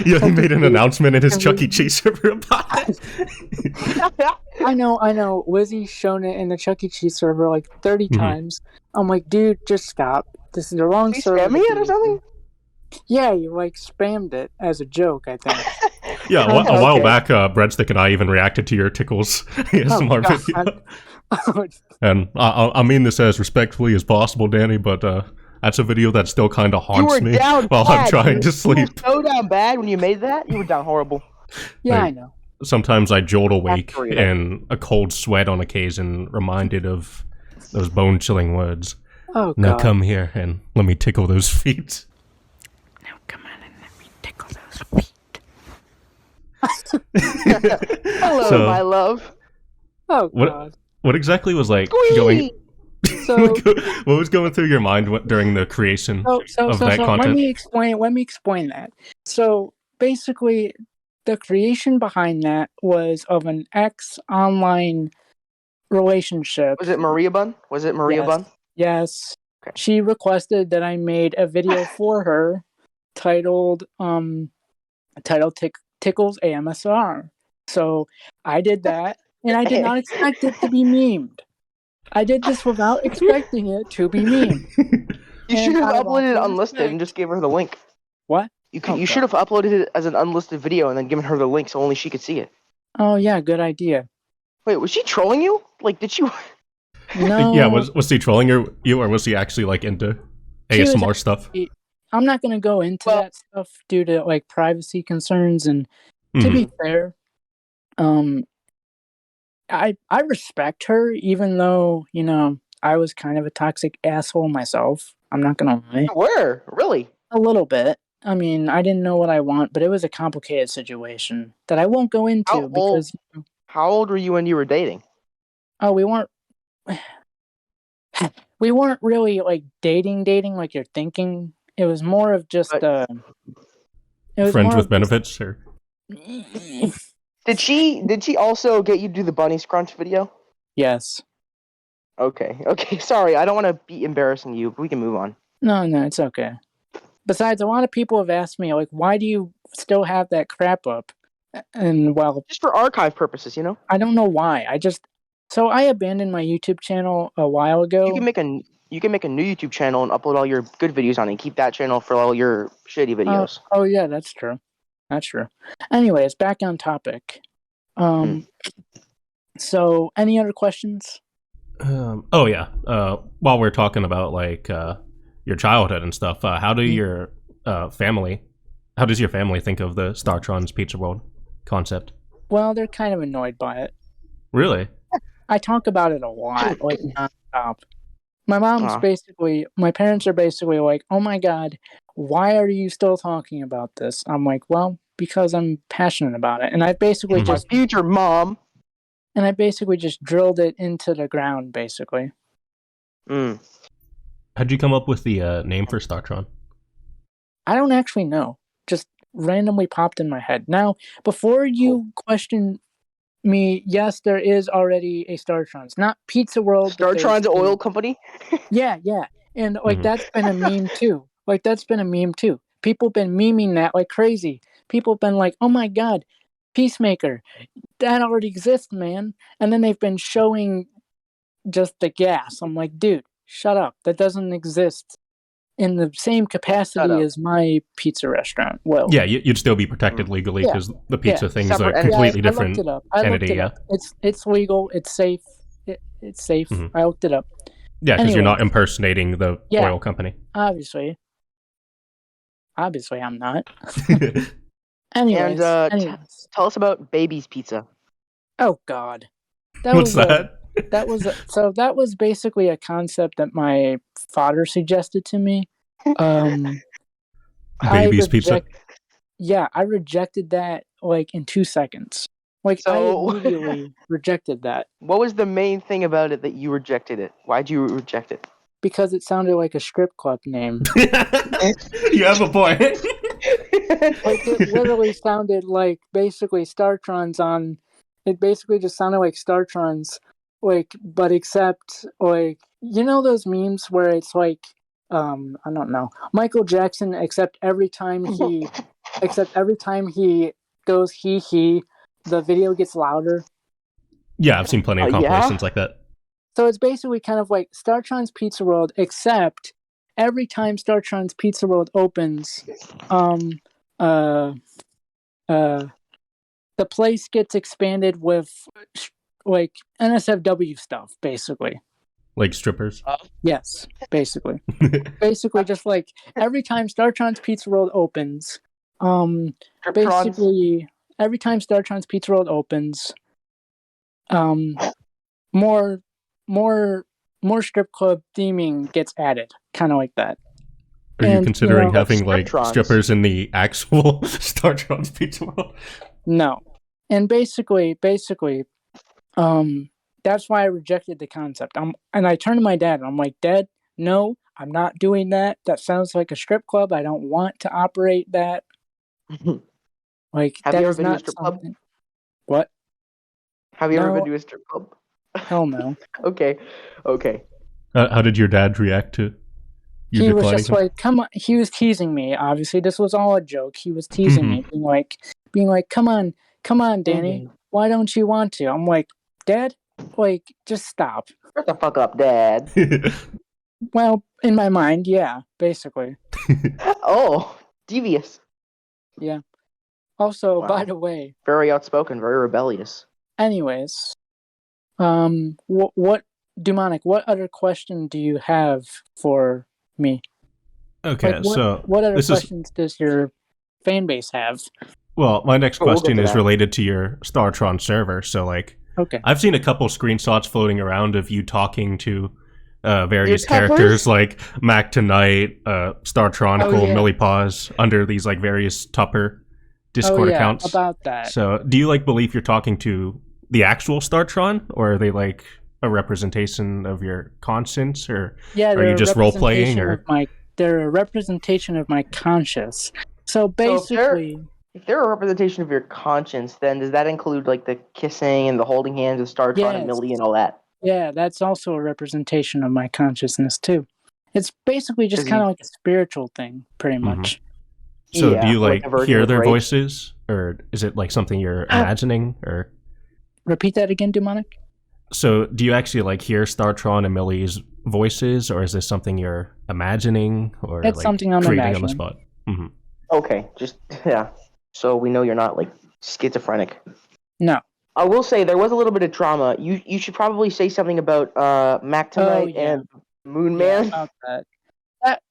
yeah, he made an announcement in his Chuck E. Cheese server about it. I know. Wizzy's shown it in the Chuck E. Cheese server like 30 times. I'm like, dude, just stop. This is the wrong You server. spam me it or something? Yeah, you like spammed it as a joke, I think. Yeah, a while Okay. back, Breadstick and I even reacted to your Tickles ASMR video. And I mean this as respectfully as possible, Danny, but that's a video that still kind of You haunts were me down while bad. I'm trying to You sleep. were so down bad when you made that. You were down horrible. Yeah, Like, I know. Sometimes I jolt awake After you. in a cold sweat on occasion, reminded of those bone-chilling words. Oh, Now God. come here and let me tickle those feet. Now come on and let me tickle those feet. Hello, So- my love. Oh What- god. What exactly was like Squee! going? So What was going through your mind during the creation of that let content? me explain that. So basically, the creation behind that was of an ex online relationship. Was it Maria Bun? Was it Maria Yes. Bun? Yes. Okay. She requested that I made a video for her titled Tickles AMSR. So I did that, and I did not expect it to be memed. I did this without expecting it to be memed. You And should have out of all uploaded it due unlisted and respect- just gave her the link. What? You Oh, should have uploaded it as an unlisted video and then given her the link so only she could see it. Oh yeah, good idea. Wait, was she trolling you? Like, did she? No. Yeah, was he trolling you, or was he actually like into She was ASMR stuff? I'm not going to go into Well- that stuff due to like privacy concerns. And to Mhm. be fair, I respect her, even though I was kind of a toxic asshole myself. I'm not gonna lie, You were really. a little bit. I mean, I didn't know what I want, but it was a complicated situation that I won't go into How old? because How old were you when you were dating? oh, we weren't really like dating like you're thinking. It was more of just But- it was Friends more with of- benefits, or Did she also get you to do the bunny scrunch video? Yes. Okay. Sorry, I don't want to be embarrassing you. But we can move on. No, it's okay. Besides, a lot of people have asked me, like, why do you still have that crap up? And, well, Just for archive purposes, you know. I don't know why. So I abandoned my YouTube channel a while ago. You can make a new YouTube channel and upload all your good videos on it and keep that channel for all your shitty videos. Oh, yeah, that's true. That's true. Anyways, back on topic. So, any other questions? oh yeah. While we're talking about like your childhood and stuff, how does your family think of the Startron's Pizza World concept? Well, they're kind of annoyed by it. Really? I talk about it a lot, like nonstop. My parents are basically like, oh my god, why are you still talking about this? I'm like, well, because I'm passionate about it. And I basically Mhm. My future mom. just drilled it into the ground, basically. Mm. How'd you come up with the name for Startron? I don't actually know. Just randomly popped in my head. Now, before you question me, yes, there is already a Startron's. Not Pizza World. but there's Startron's a- oil company. Yeah. And like Mhm. that's been a meme too. People been memeing that like crazy. People been like, oh my god, Peacemaker. That already exists, man. And then they've been showing just the gas. I'm like, dude, shut up. That doesn't exist in the same capacity up. as my pizza restaurant. Well, Yeah, you'd still be protected legally Yeah. because the pizza Yeah. thing's a Separate entity. completely I different looked it up. I looked entity. it Yeah, up. It's legal. It's safe. It's safe. Mhm. I looked it up. yeah, because you're Anyway. not impersonating the Yeah. oil company. Obviously, I'm not. Anyways, And tell us about Baby's Pizza. oh god, What's that? That was basically a concept that my father suggested to me. Baby's pizza. Yeah, I rejected that like in 2 seconds. Like I So- immediately rejected that What was the main thing about it that you rejected it? Why'd you reject it? because it sounded like a strip club name. You have a point. Like it literally sounded like basically Startrons on. It basically just sounded like Startrons, like but except like those memes where it's like I don't know, Michael Jackson except every time he goes he the video gets louder. Yeah, I've seen plenty of Yeah? compilations like that. So it's basically kind of like Startron's Pizza World, except every time Startron's Pizza World opens, the place gets expanded with like NSFW stuff, basically. Like strippers. Yes, basically. Basically, just like every time Startron's Pizza World opens, Striptrons. basically every time Startron's Pizza World opens, more strip club theming gets added, kind of like that. Are you And, considering you know, having like Striptrons. strippers in the actual Startron's Pizza World? No, And basically, that's why I rejected the concept. And I turned to my dad and I'm like, Dad, no, I'm not doing that. That sounds like a strip club. I don't want to operate that. Like, Have that you ever is been to a not strip club? something. What? Have you ever been No, to a strip club? hell no. Okay. How did your dad react to you He was declining just him? like, come on. He was teasing me. Obviously, this was all a joke. He was teasing me, being like, come on, Danny. Mhm. Why don't you want to? I'm like, Dad, like, just stop. Shut the fuck up, Dad. Well, in my mind, yeah, basically. Oh, devious. Yeah. Also, by Wow. the way, Very outspoken, very rebellious. anyways, what Dewmonic, what other question do you have for me? Okay, Like, so what other this is questions does your fan base have? well, my next Oh, we'll get question to is that. related to your Startron server. So, like, Okay. I've seen a couple screenshots floating around of you talking to various Your tuppers? characters like Mac Tonight, Startronical, Oh, yeah. Millie Paws, under these like various Tupper Discord accounts. About that. So, do you like believe you're talking to the actual Startron, or are they like a representation of your conscience, or Yeah, are you just role playing, or they're a representation of my conscience. So So basically, if they're a representation of your conscience, then does that include like the kissing and the holding hands of Startron and yes, Millie and all that? yeah, that's also a representation of my consciousness too. It's basically just 'Cause kind of you- like a spiritual thing, pretty Mhm. much. so Yeah, do you like like a version hear of their Rage. voices, or is it like something you're imagining, or? Repeat that again, Dewmonic? So, do you actually like hear Startron and Millie's voices, or is this something you're imagining, or It's like something I'm creating on the imagining. spot? Hmm. Okay, just yeah. So we know you're not like schizophrenic. No. I will say there was a little bit of drama. You should probably say something about Mac tonight yeah. and Moon Yeah, Man. about that.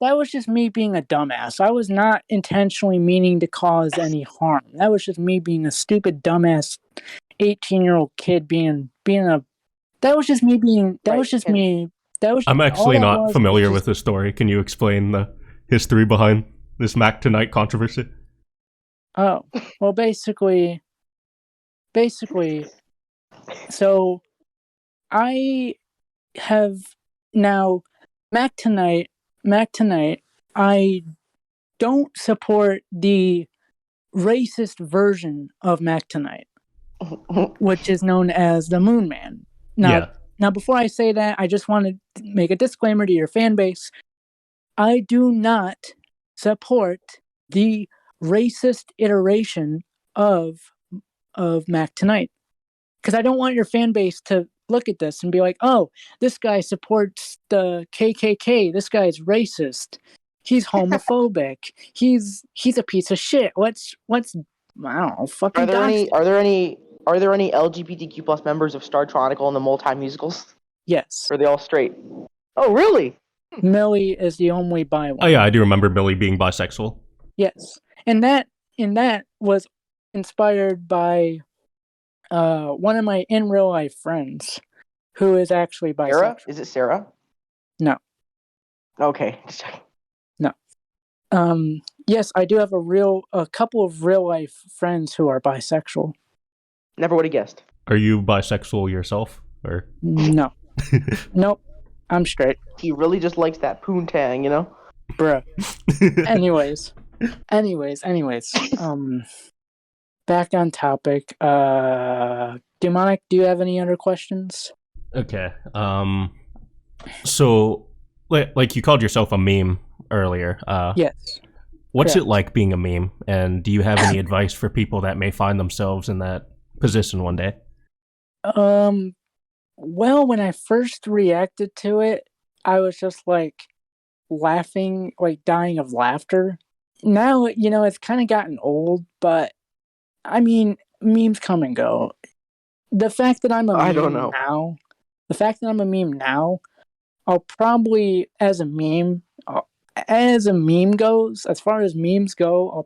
That was just me being a dumbass. I was not intentionally meaning to cause any harm. That was just me being a stupid dumbass 18-year-old kid being a that was just me being that Right, was just and- me. That was I'm all actually that not was familiar just- with this story. Can you explain the history behind this Mac Tonight controversy? Oh, well, basically, so I have now Mac tonight. I don't support the racist version of Mac tonight, which is known as the Moon Man. Now, before I say that, I just want to make a disclaimer to your fan base. I do not support the racist iteration of Mac tonight, because I don't want your fan base to look at this and be like, "Oh, this guy supports the KKK. This guy's racist. He's homophobic. He's a piece of shit. Let's I don't know, fucking Are there dox any him." are there any LGBTQ plus members of Startronical and the multi musicals? Yes, Or are they all straight? Oh, really? Millie is the only bi one. Oh yeah, I do remember Millie being bisexual. Yes, and that was inspired by one of my in real life friends who is actually bisexual. Sarah? Is it Sarah? No. Okay. Just checking. Yes, I do have a couple of real life friends who are bisexual. Never would have guessed. Are you bisexual yourself, or? No. Nope. I'm straight. He really just likes that poontang, you know? Bruh. Anyways. Back on topic. Dewmonic, do you have any other questions? Okay. So, like you called yourself a meme earlier. Yes. What's correct. it like being a meme? And do you have any advice for people that may find themselves in that position one day? Well, when I first reacted to it, I was just like laughing, like dying of laughter. Now, it's kind of gotten old, but I mean, memes come and go. The fact that I'm a I meme don't know. now, I'll probably, as a meme goes, as far as memes go,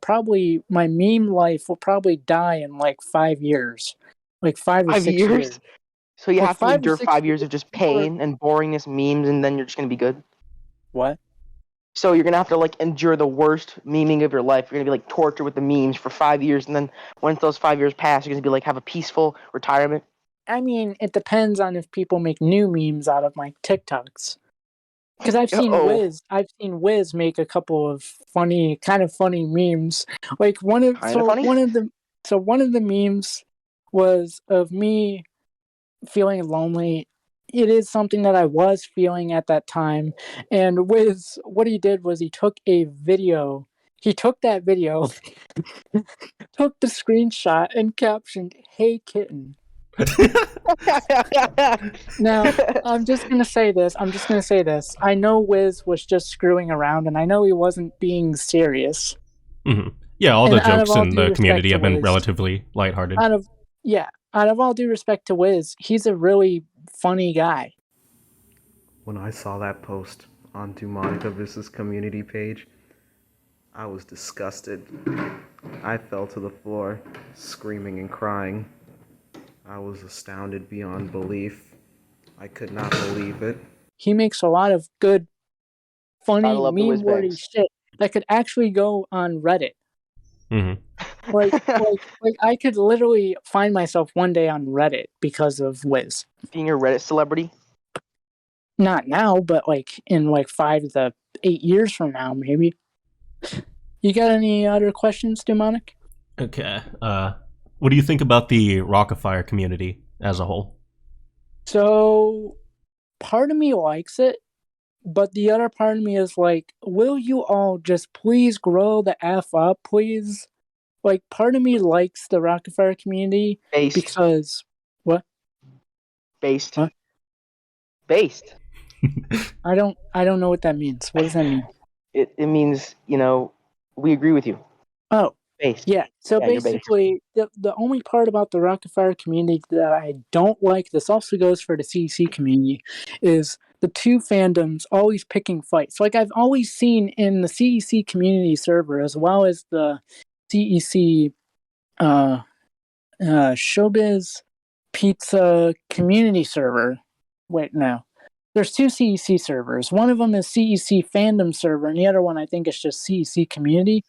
my meme life will probably die in like 5 years. Like 5 or 5 6 years? years. So you Well, have to 5 or endure 6 5 years of just before- pain and boringness memes, and then you're just gonna be good. What? So you're gonna have to like endure the worst memeing of your life. You're gonna be like tortured with the memes for 5 years, and then once those 5 years pass, you're gonna be like have a peaceful retirement. I mean, it depends on if people make new memes out of my TikToks. Because I've seen Wiz make a couple of kind of funny memes. Like one of the memes was of me feeling lonely. It is something that I was feeling at that time. And Wiz, what he did was he took a video. He took that video, took the screenshot, and captioned, "Hey kitten." Now, I'm just gonna say this. I know Wiz was just screwing around, and I know he wasn't being serious. Mm-hmm. Yeah, all the And jokes in the community have been relatively lighthearted. Out of all due respect to Wiz, he's a really funny guy. When I saw that post on Dewmonic Abyss's community page, I was disgusted. I fell to the floor, screaming and crying. I was astounded beyond belief. I could not believe it. He makes a lot of good, funny, meme-worthy shit that could actually go on Reddit. Mm-hmm. Like I could literally find myself one day on Reddit because of Wiz. Being a Reddit celebrity? Not now, but like in like 5 to 8 years from now, maybe. You got any other questions, Dewmonic? Okay. What do you think about the Rockafire community as a whole? So, part of me likes it, but the other part of me is like, will you all just please grow the F up, please? Like, part of me likes the Rockafire community because... What? Based. What? Based. I don't know what that means. What does that mean? It means, we agree with you. Oh. Based. Yeah, so basically, the only part about the Rockafire community that I don't like, this also goes for the CEC community, is the two fandoms always picking fights. Like I've always seen in the CEC community server, as well as the CEC Showbiz Pizza community server. Wait, no. There's two CEC servers. One of them is CEC fandom server, and the other one I think is just CEC community.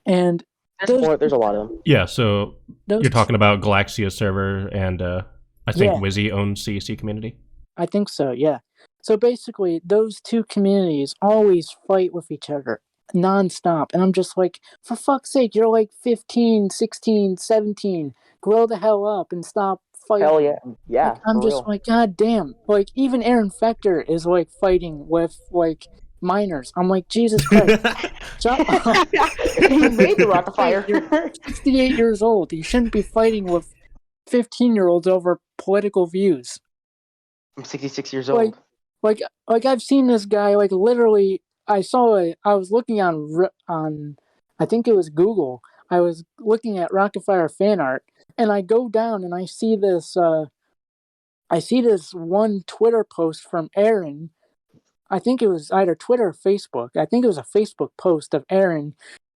And there's a lot of them. Yeah, so you're talking about Galaxia server, and I think Wizzy owns CEC community. I think so, yeah. So basically, those two communities always fight with each other nonstop. And I'm just like, for fuck's sake, you're like 15, 16, 17. Grow the hell up and stop fighting. Hell yeah. Yeah. Like, I'm just like, God damn. Like, even Aaron Fector is like fighting with like minors. I'm like, Jesus Christ. Shut up. You made the Rockafire. You're 68 years old. You shouldn't be fighting with 15-year-olds over political views. I'm 66 years old. Like I've seen this guy, like, literally, I was looking on, I think it was Google. I was looking at Rockafire fan art, and I go down and I see this one Twitter post from Aaron. I think it was either Twitter or Facebook. I think it was a Facebook post of Aaron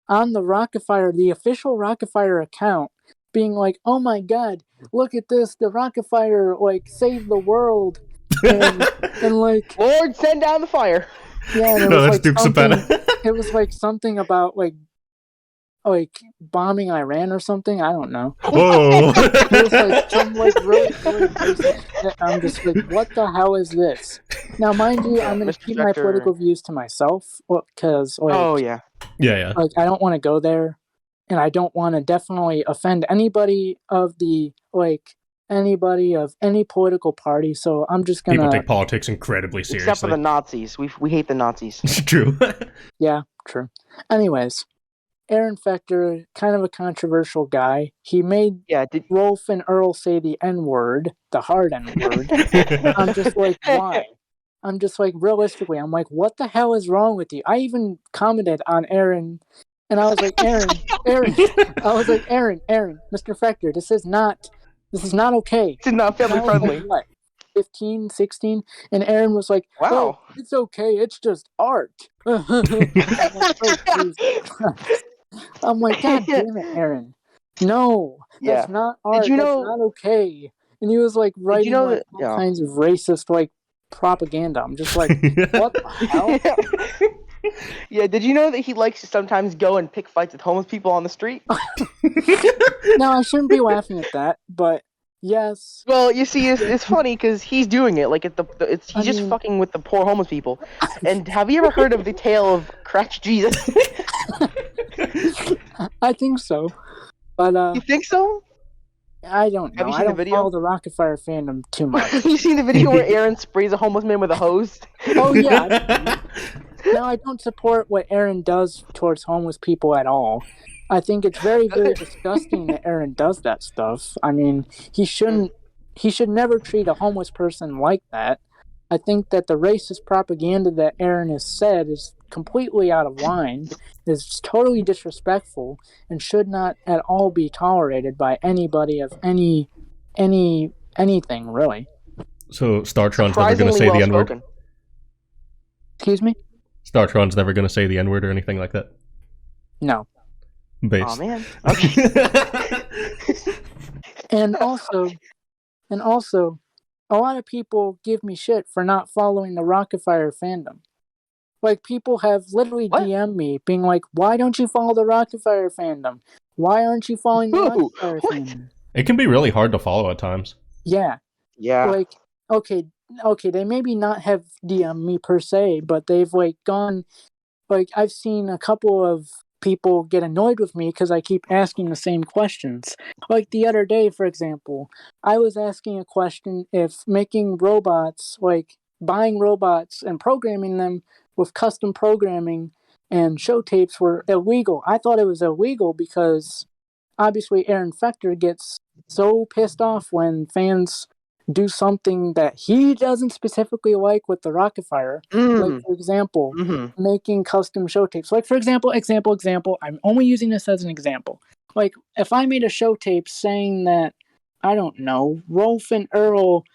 on the Rockafire, the official Rockafire account, being like, "Oh my God, look at this! The Rockafire like saved the world," and like, Lord, send down the fire. Yeah, and it was like something about like bombing Iran or something. I don't know. Whoa! It was like some like really basic. I'm just like, what the hell is this? Now, mind you, I'm gonna keep my political views to myself because like, yeah. Like, I don't want to go there, and I don't want to definitely offend anybody of any political party. So I'm just gonna. People take politics incredibly seriously. Except for the Nazis. We hate the Nazis. It's true. Yeah, true. Anyways. Aaron Fector, kind of a controversial guy. He made Rolf and Earl say the N-word, the hard N-word. I'm just like, why? I'm just like, realistically, I'm like, what the hell is wrong with you? I even commented on Aaron, and I was like, Aaron, Mr. Fector, this is not okay. It's not family friendly. What, 15, 16? And Aaron was like, wow. Oh, it's okay, it's just art. I'm like, God damn it, Aaron. No, that's not art. That's not okay. And he was like writing all kinds of racist like propaganda. I'm just like, what the hell? Yeah, did you know that he likes to sometimes go and pick fights with homeless people on the street? No, I shouldn't be laughing at that, but yes. Well, you see, it's funny because he's doing it. Like he's just mean- fucking with the poor homeless people. And have you ever heard of the tale of Cratch Jesus? I think so. But You think so? I don't know. Have you I seen the don't video? follow the Rockafire fandom too much. You seen the video where Aaron sprays a homeless man with a hose? Oh yeah. No, I don't support what Aaron does towards homeless people at all. I think it's very, very disgusting that Aaron does that stuff. I mean, he should never treat a homeless person like that. I think that the racist propaganda that Aaron has said is completely out of line, is totally disrespectful, and should not at all be tolerated by anybody of anything really. So Startron's never going to Surprisingly say the well N-word? spoken. Excuse me? Startron's never going to say the N-word or anything like that? No. Based. Oh man. Okay. And also, a lot of people give me shit for not following the Rockafire fandom. Like, people have literally What? DM'd me being like, why don't you follow the Rockafire fandom? Why aren't you following the Who? Rockafire What? fandom? It can be really hard to follow at times. Yeah. Yeah. Like, okay, they maybe not have DM'd me per se, but they've, like, gone, like, I've seen a couple of people get annoyed with me because I keep asking the same questions. Like the other day, for example, I was asking a question if making robots, like buying robots and programming them with custom programming and show tapes were illegal. I thought it was illegal because obviously Aaron Fector gets so pissed off when fans do something that he doesn't specifically like with the Rockafire. Like, for example, making custom show tapes. Like, for example, I'm only using this as an example. Like, if I made a show tape saying that, I don't know, Rolf and Earl,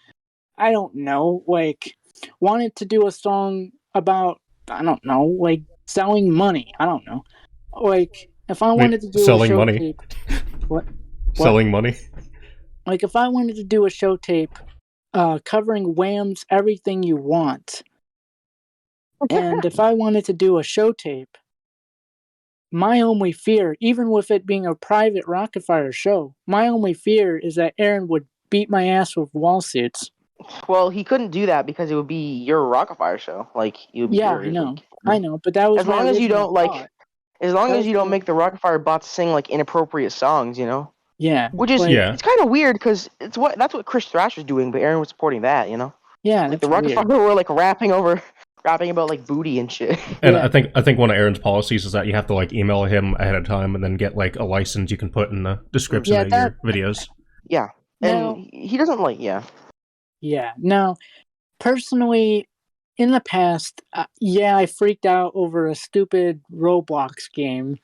I don't know, like, wanted to do a song about, I don't know, like, selling money. I don't know. Like, if I wanted to do selling a show money? tape... What? Selling money? Like, if I wanted to do a show tape covering Wham's Everything You Want, and if I wanted to do a show tape, my only fear, even with it being a private Rockafire show, my only fear is that Aaron would beat my ass with lawsuits. Well, he couldn't do that because it would be your Rockafire show. Like, it would be Yeah, yours. I know, but that was As my long as you original don't like, thought. as long That as was you don't my- make the Rockafire bots sing like inappropriate songs, you know. Yeah, Which is like, Yeah. it's kind of weird because that's what Chris Thrasher's doing, but Aaron was supporting that, you know. yeah, Like that's the weird. Rockafire were like rapping about like booty and shit. And Yeah. I think one of Aaron's policies is that you have to like email him ahead of time and then get like a license you can put in the description Yeah, of your videos. Yeah, Now- and he doesn't like Yeah. Now, personally, in the past, I freaked out over a stupid Roblox game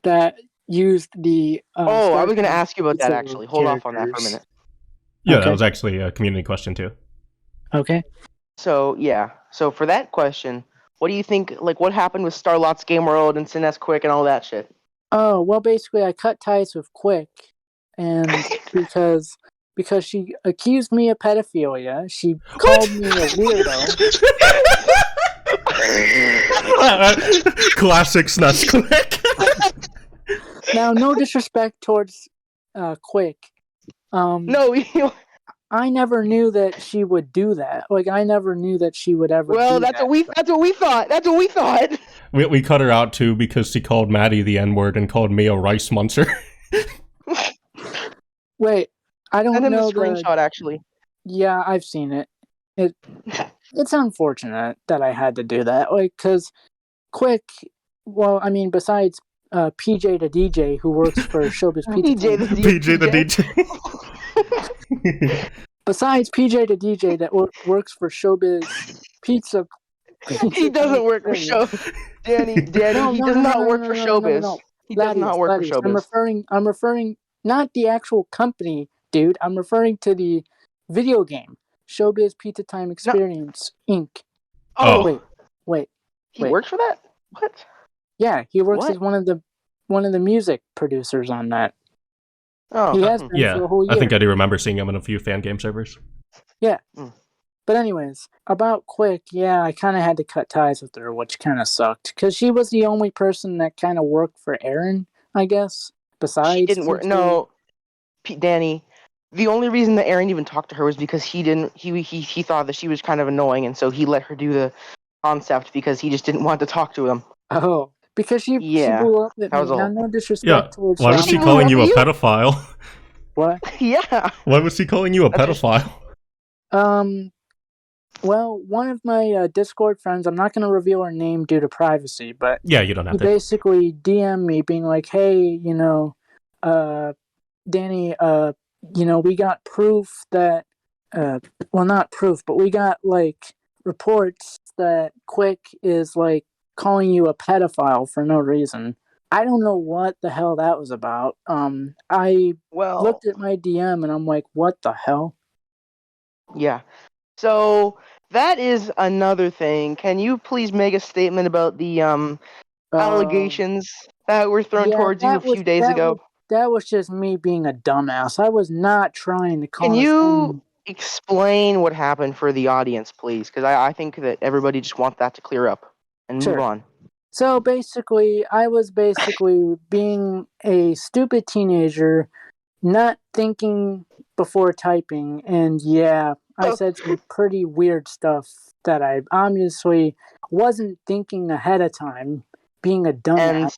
that used the. Oh, I was gonna Startron ask you about that pizza actually. Hold off on that for a characters. minute. Yeah, Okay. that was actually a community question too. Okay. So yeah, so for that question, what do you think? Like, what happened with Starlot's Game World and Sinest Quick and all that shit? Oh, well, basically, I cut ties with Quick, and because she accused me of pedophilia, she called me a weirdo. Classic Snuts Quick. Now, no disrespect towards Quick. No, I never knew that she would do that. Like, I never knew that she would ever. well, do that's that. what we thought. That's what we thought. We cut her out too because she called Maddie the N-word and called me a rice muncher. Wait, I don't Send him the know screenshot actually. Yeah, I've seen it. It's unfortunate that I had to do that. Like, cause Quick. Well, I mean, besides PJ the DJ who works for Showbiz Pizza. PJ the PJ the DJ. Besides PJ the DJ that works for Showbiz Pizza. He doesn't work for show. Danny, he does not work for Showbiz. No. He does not work for Latias, Showbiz. I'm referring not the actual company, dude. I'm referring to the video game, Showbiz Pizza Time Experience Inc. Oh. Wait. He works for that? What? Yeah, he works What? as one of the music producers on that. Oh, He has been Yeah, for a whole year. I think I do remember seeing him in a few fan game servers. Yeah. Mm. But anyways, about Quick, yeah, I kind of had to cut ties with her, which kind of sucked. Because she was the only person that kind of worked for Aaron, I guess, She besides didn't work. TT. No, Danny. The only reason that Aaron even talked to her was because he didn't. He thought that she was kind of annoying, and so he let her do the concept because he just didn't want to talk to them. Oh, because she Yeah, blew up at that me. was Now, all. no disrespect Yeah. towards Why her. was I'm she not- calling you a you? pedophile? What? Yeah. Why was she calling you a That's just- pedophile? Well, one of my Discord friends, I'm not going to reveal her name due to privacy, but Yeah, you don't he have to. basically DM'd me being like, hey, Danny, we got proof that, well, not proof, but we got like reports that Quick is like calling you a pedophile for no reason. I don't know what the hell that was about. I Well, looked at my DM and I'm like, what the hell? yeah. So that is another thing. Can you please make a statement about the allegations that were thrown Yeah, towards you a few days ago? that was just me being a dumbass. I was not trying to Can cause you any. explain what happened for the audience, please? Because I think that everybody just wants that to clear up and move Sure. on. So basically, I was basically being a stupid teenager, not thinking before typing, and yeah, I said some pretty weird stuff that I obviously wasn't thinking ahead of time, being a dumbass. And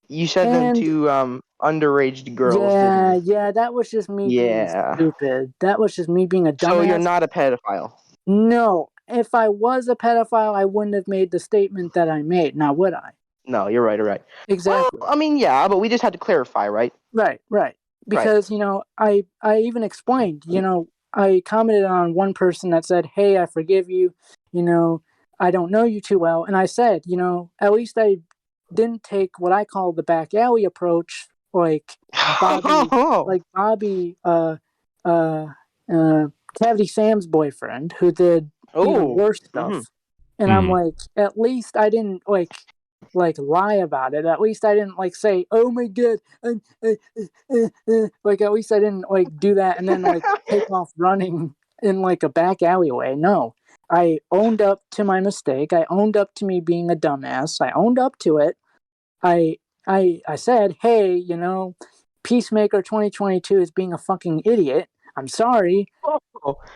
you said them And to underage girls, didn't you? yeah, that was just me being Yeah. stupid. That was just me being a dumbass. So you're not a pedophile. No, if I was a pedophile, I wouldn't have made the statement that I made. Now, would I? No, you're right. You're right. Exactly. Well, I mean, yeah, but we just had to clarify, right? Right. Because, I even explained, I commented on one person that said, hey, I forgive you, I don't know you too well. And I said, at least I didn't take what I call the back alley approach, like Bobby, Cavity Sam's boyfriend, who did even worse stuff. Mhm. And I'm like, at least I didn't like lie about it. At least I didn't like say, "Oh my god," like at least I didn't like do that and then like take off running in like a back alleyway. No, I owned up to my mistake. I owned up to me being a dumbass. I owned up to it. I said, "Hey, Peacemaker 2022 is being a fucking idiot. I'm sorry."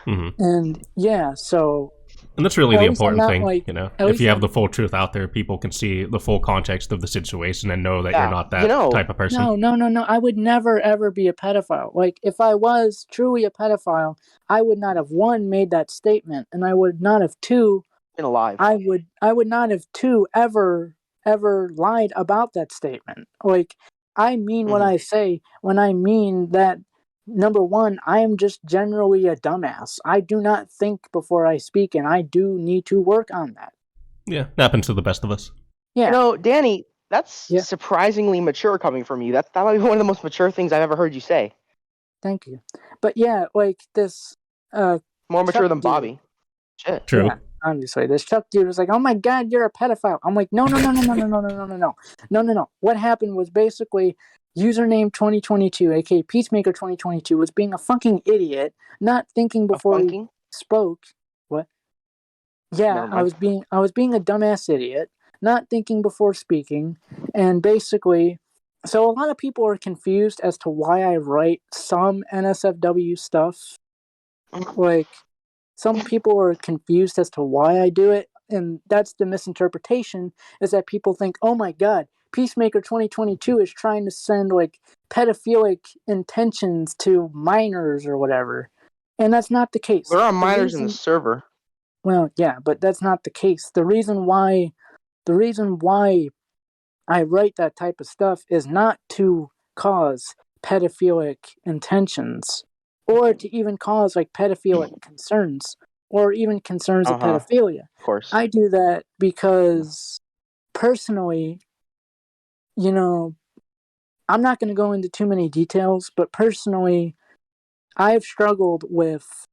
And yeah, so. And that's really At the least I'm important not, thing, like- If least you have I'm- the full truth out there, people can see the full context of the situation and know that Yeah, you're not that type of person. No. I would never ever be a pedophile. Like if I was truly a pedophile, I would not have one made that statement, and I would not have two. Been alive. I would not have two ever lied about that statement. Like I mean what I say when I mean that. Number one, I am just generally a dumbass. I do not think before I speak, and I do need to work on that. Yeah, happens to the best of us. Yeah. Danny, that's Yeah. surprisingly mature coming from you. That might be one of the most mature things I've ever heard you say. Thank you. But yeah, like this More mature Chuck than dude. Bobby. Shit. True. Yeah, obviously. This Chuck dude was like, "Oh my god, you're a pedophile." I'm like, no. What happened was basically username 2022, aka Peacemaker 2022, was being a fucking idiot, not thinking before he spoke. What? Yeah, I was being a dumbass idiot, not thinking before speaking, and basically, so a lot of people are confused as to why I write some NSFW stuff. Like, some people are confused as to why I do it, and that's the misinterpretation, is that people think, oh my god, Peacemaker 2022 is trying to send, like, pedophilic intentions to minors or whatever. And that's not the case. There are minors in the server. Well, yeah, but that's not the case. The reason why I write that type of stuff is not to cause pedophilic intentions, or to even cause like pedophilic concerns, or even concerns of pedophilia. Of course. I do that because personally, I'm not going to go into too many details, but personally, I've struggled with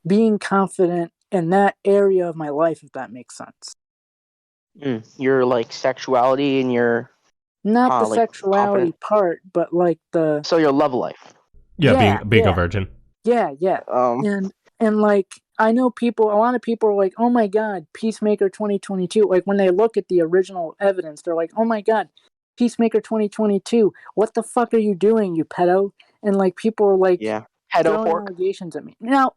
being confident in that area of my life, if that makes sense. Your like sexuality and your not the like, sexuality confident. Part, but like the So your love life. Yeah, being a virgin. Yeah. Um, And And like, I know a lot of people are like, oh my god, Peacemaker 2022. Like, when they look at the original evidence, they're like, oh my god, Peacemaker 2022. What the fuck are you doing, you pedo? And like, people are like Yeah. Pedo throwing fork. allegations at me. No.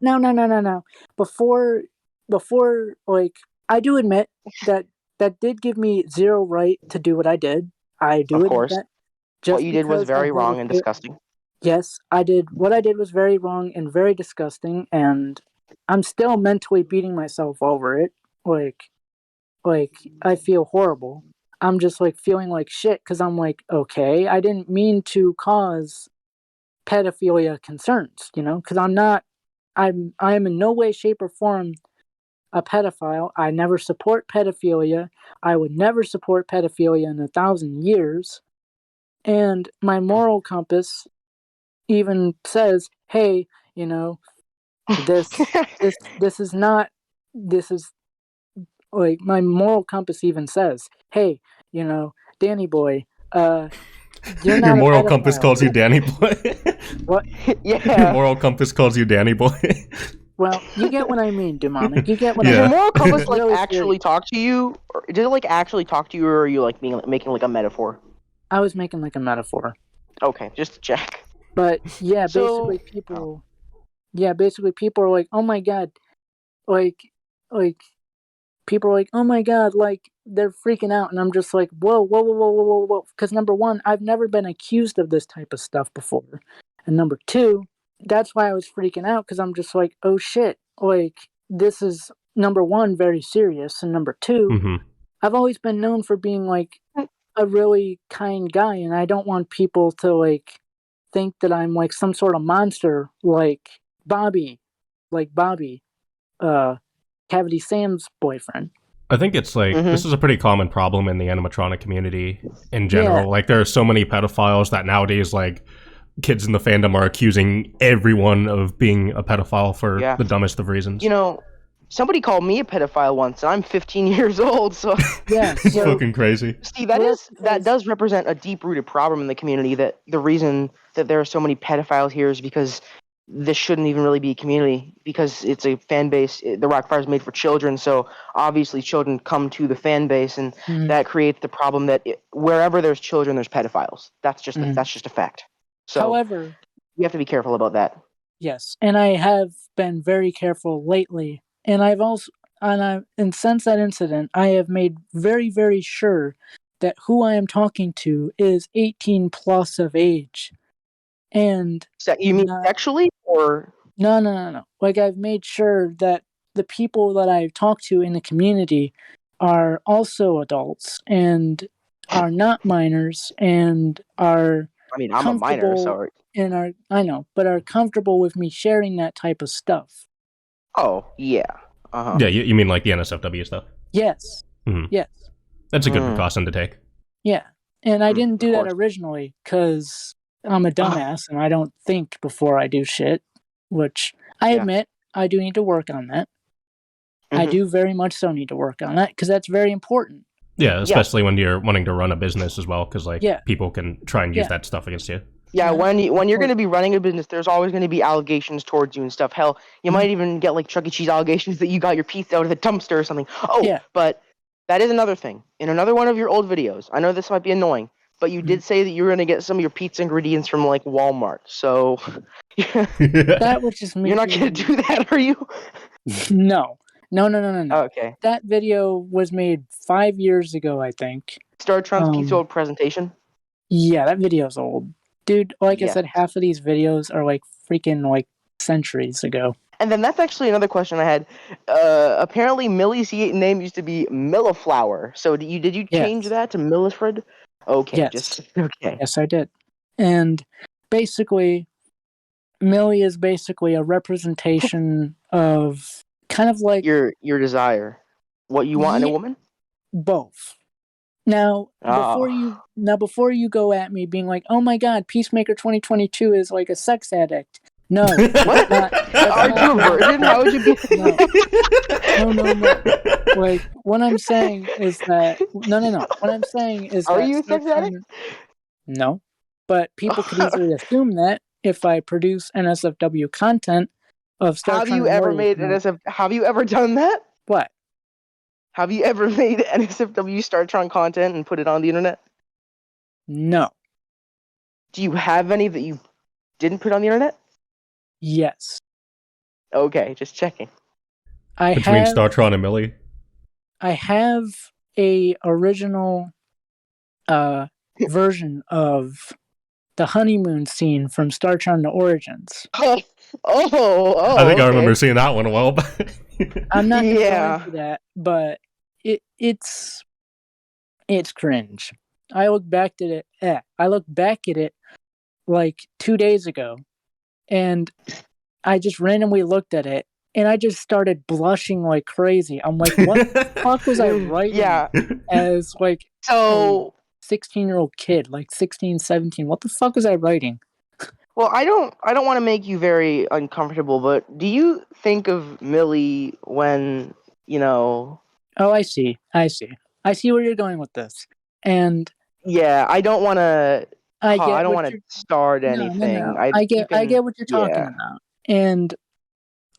Before, like, I do admit that did give me zero right to do what I did. I do Of admit course. that. What Just you did was because I very had wrong and disgusting. Yes, I did. What I did was very wrong and very disgusting, and I'm still mentally beating myself over it. Like I feel horrible. I'm just like feeling like shit because I'm like, okay, I didn't mean to cause pedophilia concerns, because I am in no way, shape, or form a pedophile. I never support pedophilia. I would never support pedophilia in 1,000 years. And my moral compass even says, hey, this this is not this is like my moral compass even says, hey, Danny boy, you're Your not a moral compass pedophile. calls you Danny Boy. What? Your Yeah. moral compass calls you Danny Boy. Well, you get what I mean, Dewmonic. You get what Does I Yeah. your mean. moral compass like Really actually serious. talk to you? Or did it like actually talk to you, or are you like making like a metaphor? I was making like a metaphor. Okay, just to check. But yeah, So- basically people are like, oh my god, like people are like, oh my god, like they're freaking out, and I'm just like, whoa, whoa, whoa, whoa, whoa, whoa, whoa. Because number one, I've never been accused of this type of stuff before, and number two, that's why I was freaking out because I'm just like, oh shit, like this is number one very serious, and number two, hmm I've always been known for being like a really kind guy, and I don't want people to like think that I'm like some sort of monster, like Bobby, uh, Cavity Sam's boyfriend. I think it's like Mhm. this is a pretty common problem in the animatronic community in general. Yeah. Like there are so many pedophiles that nowadays like kids in the fandom are accusing everyone of being a pedophile for Yeah. the dumbest of reasons. Somebody called me a pedophile once, and I'm 15 years old. So Yeah, It's so fucking crazy. see, Well, that's that because- does represent a deep-rooted problem in the community. That the reason that there are so many pedophiles here is because this shouldn't even really be a community, because it's a fan base. The Rockafire is made for children, so obviously children come to the fan base, and Mhm. that creates the problem that wherever there's children, there's pedophiles. That's just Mhm. that's just a fact. So However, you have to be careful about that. yes, and I have been very careful lately, and I've also and since that incident, I have made very, very sure that who I am talking to is 18 plus of age, and You mean not- sexually, or no. Like, I've made sure that the people that I've talked to in the community are also adults and are not minors and are I mean, I'm a minor, so but are comfortable with me sharing that type of stuff. oh yeah, Yeah, you mean like the NSFW stuff? Yes. Mhm. Yes. That's a good Mm. precaution to take. Yeah. And I didn't of do that course. originally because I'm a dumbass and I don't think before I do shit, which I Yeah. admit I do need to work on that. I Mhm. do very much so need to work on that because that's very important. Yeah, especially when you're wanting to run a business as well, because like Yeah. people can try and use Yeah. that stuff against you. Yeah, Yeah. when you're going to be running a business, there's always going to be allegations towards you and stuff. Hell, you Mhm. might even get like Chuck E. Cheese allegations that you got your pizza out of the dumpster or something. Oh, Yeah. but that is another thing. In another one of your old videos, I know this might be annoying, but you did say that you were going to get some of your pizza ingredients from like Walmart. So That was just me. you're not going to do that, are you? No. No. Okay. That video was made 5 years ago, I think. Startron's pizza old presentation. Yeah, that video's old. Dude, like I Yes. said, half of these videos are like freaking like centuries ago. And then that's actually another question I had. Apparently, Millie's name used to be Milliflower. So did you change Yes. that to Millifred? Okay, Yes. okay. Yes, I did. And basically, Millie is basically a representation of kind of like Your desire, what you want in a Ye- woman. both. Now, Oh. before you go at me being like, "Oh my God, Peacemaker 2022 is like a sex addict." No, What? Are you a virgin? How would you be? No. Like, what I'm saying is that no. What I'm saying is Are that you a sex addict? No, but people could easily assume that if I produce NSFW content of Startron. Have you ever made an account. Have you ever done that? What? Have you ever made NSFW Startron content and put it on the internet? No. Do you have any that you didn't put on the internet? Yes. Okay, just checking. Between Startron and Millie. I have a original version of the honeymoon scene from Startron: The Origins. Oh, I think okay. I remember seeing that one well. I'm not going to go Yeah. into that, but it's cringe. I look back at it like 2 days ago, and I just randomly looked at it, and I just started blushing like crazy. I'm like, what the fuck was I writing Yeah. as like So, 16-year-old kid, like 16, 17? What the fuck was I writing? well, I don't want to make you very uncomfortable, but do you think of Millie when, Oh, I see where you're going with this. And yeah, I don't want to I get I don't what want to you're start no, anything. no. I get what you're talking about. And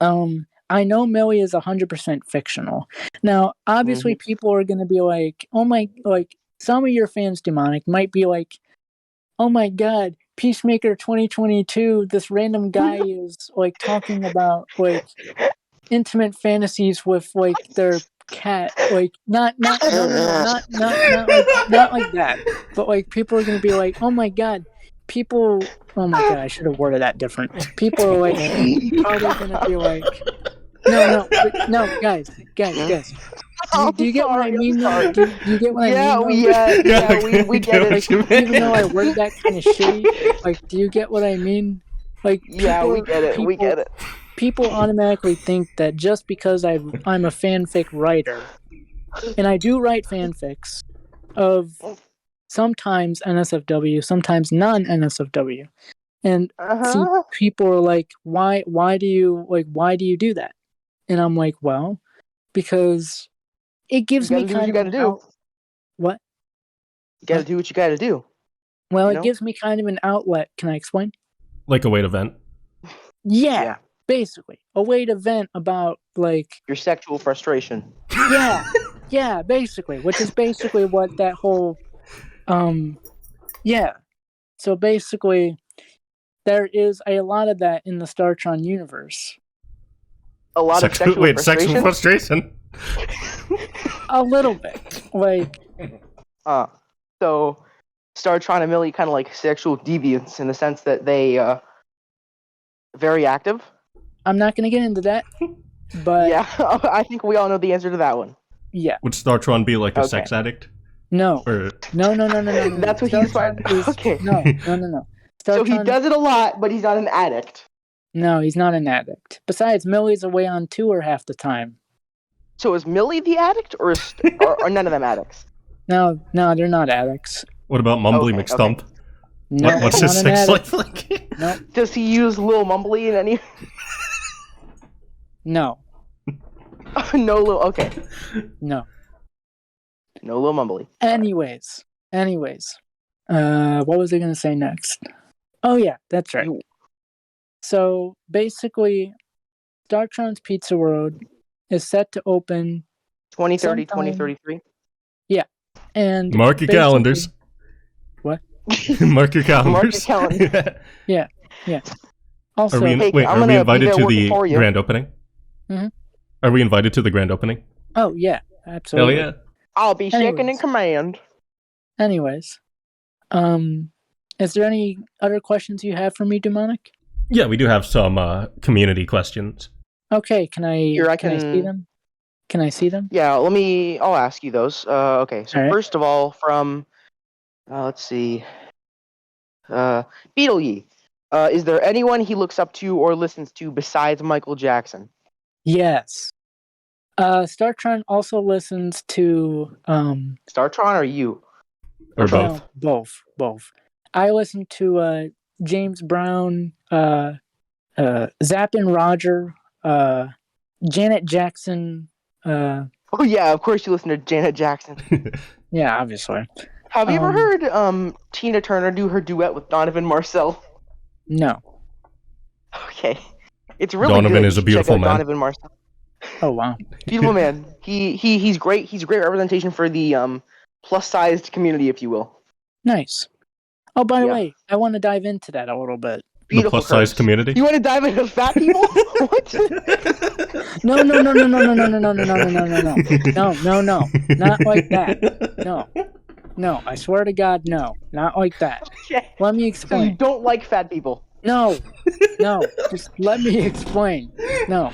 I know Millie is 100% fictional. Now, obviously people are going to be like, "Oh my," like some of your fans, Dewmonic, might be like, "Oh my god, Peacemaker 2022, this random guy is like talking about like intimate fantasies with like their cat." Like not like that. But like people are gonna be like, "Oh my god, people." Oh my god, I should have worded that different. People are like probably gonna be like, no, guys. Do you get what I mean? Though? Do you get what I mean? Yeah, we get it. Like, even though I worded that kind of shitty, like, do you get what I mean? Like, Yeah, we get it. We get it. People automatically think that just because I'm a fanfic writer, and I do write fanfics of sometimes NSFW, sometimes non-NSFW, and see, people are like, why do you do that? And I'm like, well, because it gives me kind of what? You gotta do what you gotta do. Well, it gives me kind of an outlet. Can I explain? Like a way to vent. Yeah, basically a way to vent about like your sexual frustration. Yeah, basically, which is basically what that whole yeah. So basically, there is a lot of that in the Startron universe. A lot of sexual frustration? Sexual frustration? A little bit. Like... So, Startron and Millie kind of like sexual deviants in the sense that they, very active? I'm not going to get into that, but... Yeah, I think we all know the answer to that one. Yeah. Would Startron be like a sex addict? No. Or... No. That's what he's fine. Okay. No. Startron... So he does it a lot, but he's not an addict. No, he's not an addict. Besides, Millie's away on tour half the time. So is Millie the addict, or are none of them addicts? No, they're not addicts. What about Mumbly McStump? Okay. No, what's his sex life like? No. Does he use Lil Mumbly in any? No. No Lil. Okay. No. No Lil Mumbly. Anyways. What was I gonna say next? Oh yeah, that's right. So basically, Startron's Pizza World is set to open 2030, 2033. Yeah. And mark your calendars. What? Mark your calendars. Mark your calendar. Yeah. Also, are we invited to the grand opening? Mm-hmm. Are we invited to the grand opening? Oh yeah, absolutely. Hell yeah. I'll be second in command. Anyways, is there any other questions you have for me, Dewmonic? Yeah, we do have some community questions. Okay, can I see them? Can I see them? Yeah, I'll ask you those. Okay, so first of all, from, let's see, Beetleye, is there anyone he looks up to or listens to besides Michael Jackson? Yes. Startron also listens to... Startron or you? Or both? No, both. I listen to James Brown, Zapp and Roger, Janet Jackson. Oh yeah, of course you listen to Janet Jackson. Yeah, obviously. Have you ever heard Tina Turner do her duet with Donovan Marcel? No. Okay. It's really Donovan good. is a You should check beautiful out man. Donovan Marcel. Oh wow. Beautiful man. He's great. He's a great representation for the plus-sized community, if you will. Nice. Oh, by the Yeah. way, I want to dive into that a little bit. The Beautiful plus-size curves. community? You want to dive into fat people? What? No, not like that. No, I swear to God, no, not like that. Okay. Let me So you explain. don't like fat people? No, just let me explain. No.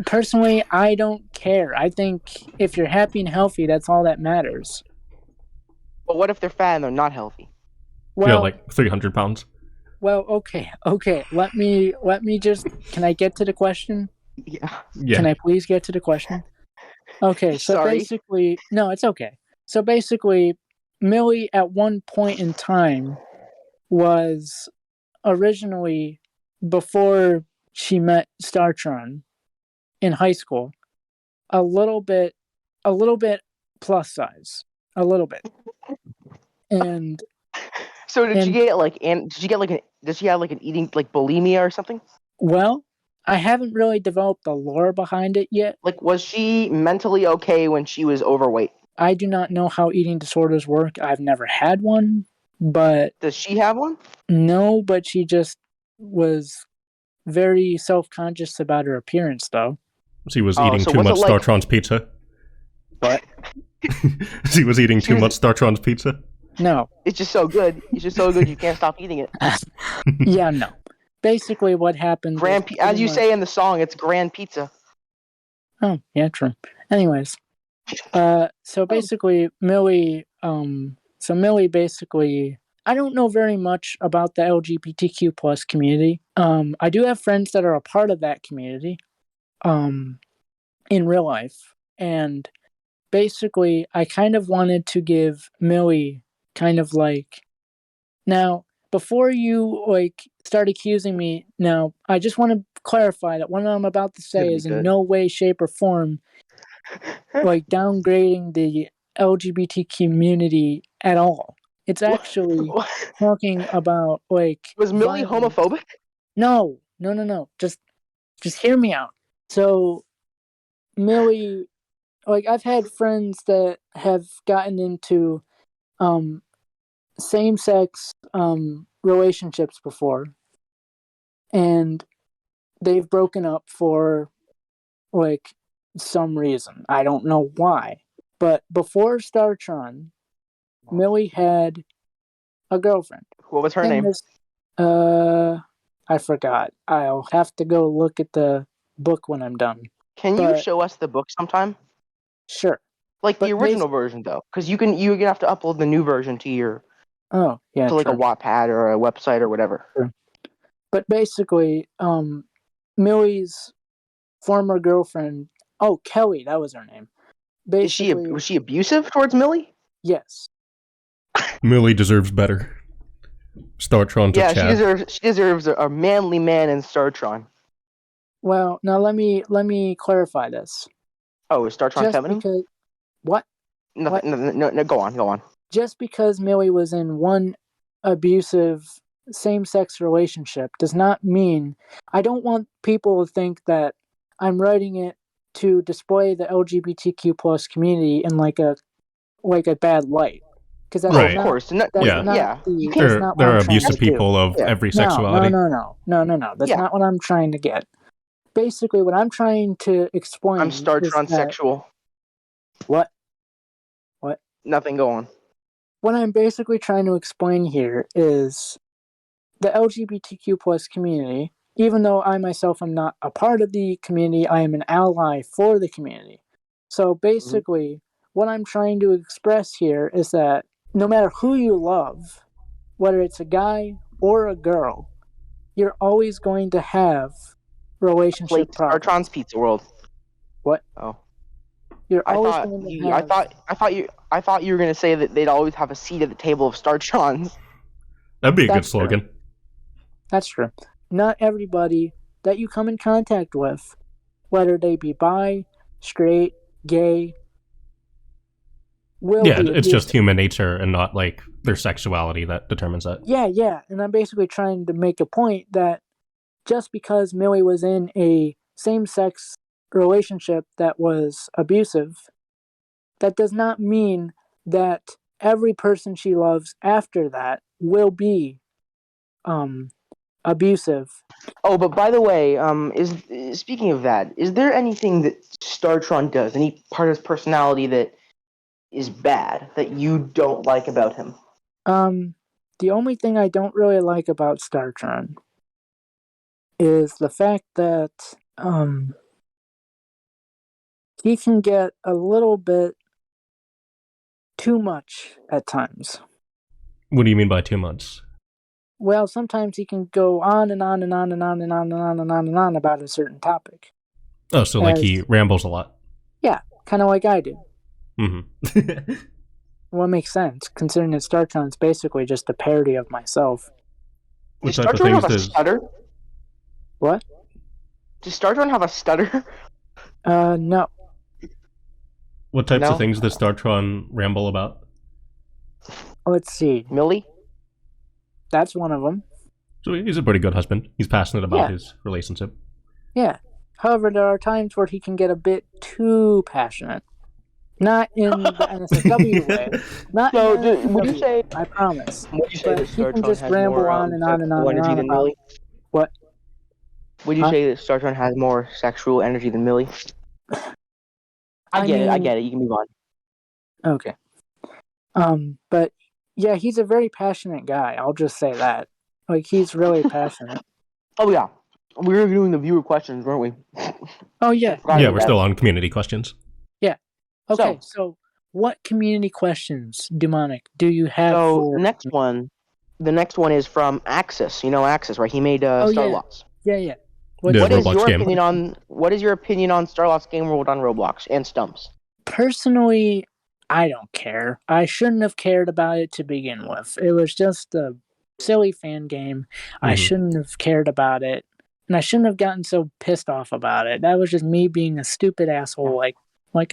Personally, I don't care. I think if you're happy and healthy, that's all that matters. But what if they're fat and they're not healthy? Yeah, Well, like 300 pounds. well, okay. Let me just. Can I get to the question? Yeah. Yeah. Can I please get to the question? Okay, so Sorry. basically, no, it's okay. So basically, Millie at one point in time was originally, before she met Startron in high school, a little bit plus size, a little bit. And So did And- she get like does she have like an eating like bulimia or something? well, I haven't really developed the lore behind it yet. Like was she mentally okay when she was overweight? I do not know how eating disorders work. I've never had one, but Does she have one? no, but she just was very self-conscious about her appearance, though. She was Oh, eating so too was it much like- Startron's pizza. What? She was eating She too was- much Startron's pizza. No. It's just so good. It's just so good you can't stop eating it. Yeah, no. Basically, what happened. As you say in the song, it's grand pizza. Oh, yeah, true. Anyways, so basically, Millie basically, I don't know very much about the LGBTQ plus community. I do have friends that are a part of that community, in real life, and basically, I kind of wanted to give Millie kind of like, now, before you like start accusing me, now I just want to clarify that what I'm about to say Gonna be is in good. no way, shape, or form like downgrading the LGBT community at all. It's actually talking about like Was Millie violence. homophobic? No. Just hear me out. So Millie, like I've had friends that have gotten into same-sex relationships before, and they've broken up for like some reason. I don't know why. But before Startron, Millie had a girlfriend. What was her And name? this- I forgot. I'll have to go look at the book when I'm done. Can you but- show us the book sometime? Sure. Like the But original version though, because you're gonna have to upload the new version to your Oh, yeah. to like true. a Wattpad or a website or whatever. But basically, Millie's former girlfriend, oh, Kelly, that was her name. Basically, Was she abusive towards Millie? yes. Millie deserves better. Startron to Yeah, Chad. she deserves a manly man in Startron. Well, now let me clarify this. Oh, is Startron Just feminine? because what? Nothing. No, go on. Just because Millie was in one abusive same-sex relationship does not mean I don't want people to think that I'm writing it to display the LGBTQ plus community in like a bad light. Because that's Right. Of course. No, That's Yeah. not yeah. the, You that's There, not what there I'm are trying abusive to do. people of Yeah. every No. sexuality. No. That's Yeah. not what I'm trying to get. Basically, what I'm trying to explain I'm is Startron that- sexual. What? Nothing. Go on. What I'm basically trying to explain here is the LGBTQ plus community. Even though I myself am not a part of the community, I am an ally for the community. So basically, what I'm trying to express here is that no matter who you love, whether it's a guy or a girl, you're always going to have relationship Like problems. Startron's Pizza World. What? Oh, You're I always thought going to you. have. I thought you were gonna say that they'd always have a seat at the table of Startrons. That'd be a good That's true. slogan. That's true. Not everybody that you come in contact with, whether they be bi, straight, gay, will Yeah, be it's just abusive. human nature and not like their sexuality that determines that. Yeah, and I'm basically trying to make a point that just because Millie was in a same-sex relationship that was abusive, that does not mean that every person she loves after that will be abusive. Oh, but by the way, speaking of that, is there anything that Startron does, any part of his personality that is bad that you don't like about him? The only thing I don't really like about Startron is the fact that he can get a little bit too much at times. What do you mean by 2 months? Well, sometimes he can go on and on and on and on and on and on and on and on about a certain topic. Oh, so like he rambles a lot. Yeah, kind of like I do. Mm-hmm. Well, it makes sense, considering that Startron's basically just a parody of myself. What Does type of Startron things have a does... stutter? What? Does Startron have a stutter? No. What types No? of things does Startron ramble about? Let's see. Millie? That's one of them. So he's a pretty good husband. He's passionate about Yeah. his relationship. Yeah. However, there are times where he can get a bit too passionate. Not in the NSFW way. Not So, in the would you NSFW, say? I promise. Would you say But that he can Startron just has ramble more on and on and sexual on and energy on than about Millie? what? Would you Huh? say that Startron has more sexual energy than Millie? I get it. You can move on. Okay. But yeah, he's a very passionate guy. I'll just say that. Like, he's really passionate. Oh yeah, we were doing the viewer questions, weren't we? Oh yeah. I forgot Yeah, about we're that. still on community questions. Okay, so what community questions, Dewmonic, do you have So for the next one is from Axis. You know Axis, right? He made Starlots. Yeah. The What is Roblox your game. opinion on Starlots Game World on Roblox and Stumps? Personally, I don't care. I shouldn't have cared about it to begin with. It was just a silly fan game. I Mhm. shouldn't have cared about it. And I shouldn't have gotten so pissed off about it. That was just me being a stupid asshole like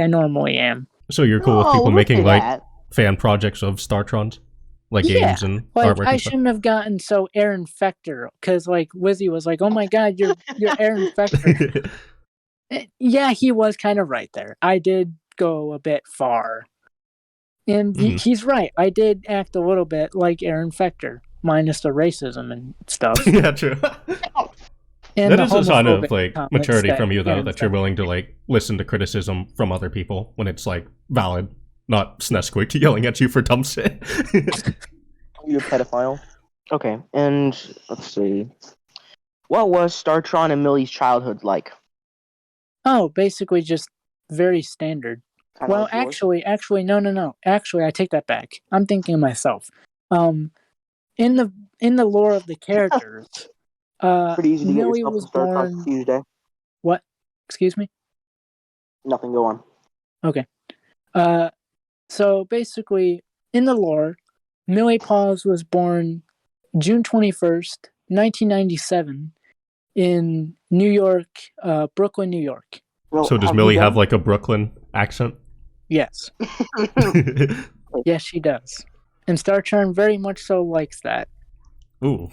I normally am. So you're cool with No, people don't making say like that. fan projects of Startrons? Like Yeah, games and like artwork I and stuff? shouldn't have gotten so Aaron Fector because like Wizzy was like, "Oh my God, you're Aaron Fector." Yeah, he was kind of right there. I did go a bit far, and Mhm. he's right. I did act a little bit like Aaron Fector, minus the racism and stuff. Yeah, true. And That the is a sign of homophobic like comments maturity that from you, though, Aaron that you're Fector- willing to like listen to criticism from other people when it's like valid, not Snesquik yelling at you for dumb shit. You a pedophile? Okay, and let's see. What was Startron and Millie's childhood like? Oh, basically just very standard. Kinda Well, like yours? actually, no. Actually, I take that back. I'm thinking of myself. In the lore of the characters, Pretty easy to get Millie yourself was in Startron born. Tuesday. What? Excuse me. Nothing. Go on. Okay. So basically, in the lore, Millie Paws was born June 21st, 1997, in New York, Brooklyn, New York. Well, So does have Millie you have done- like a Brooklyn accent? Yes. Yes, she does. And Startron very much so likes that. Ooh.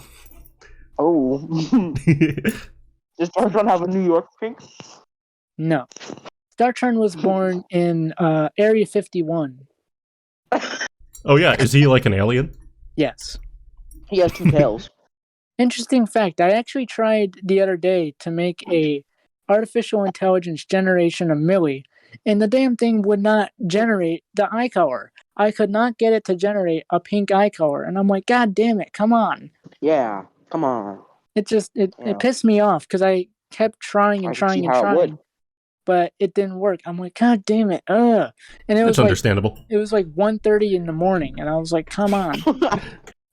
Oh. Does Startron have a New York pink? No. Startron was born in Area 51. Oh yeah, is he like an alien? Yes. He has two tails. Interesting fact, I actually tried the other day to make a artificial intelligence generation of Millie, and the damn thing would not generate the eye color. I could not get it to generate a pink eye color, and I'm like, God damn it, come on. Yeah, come on. It Yeah. pissed me off because I kept trying and I can see trying and how it would. trying, but it didn't work. I'm like, God damn it, ugh. And it That's was like understandable. it was like 1:30 in the morning, and I was like, come on.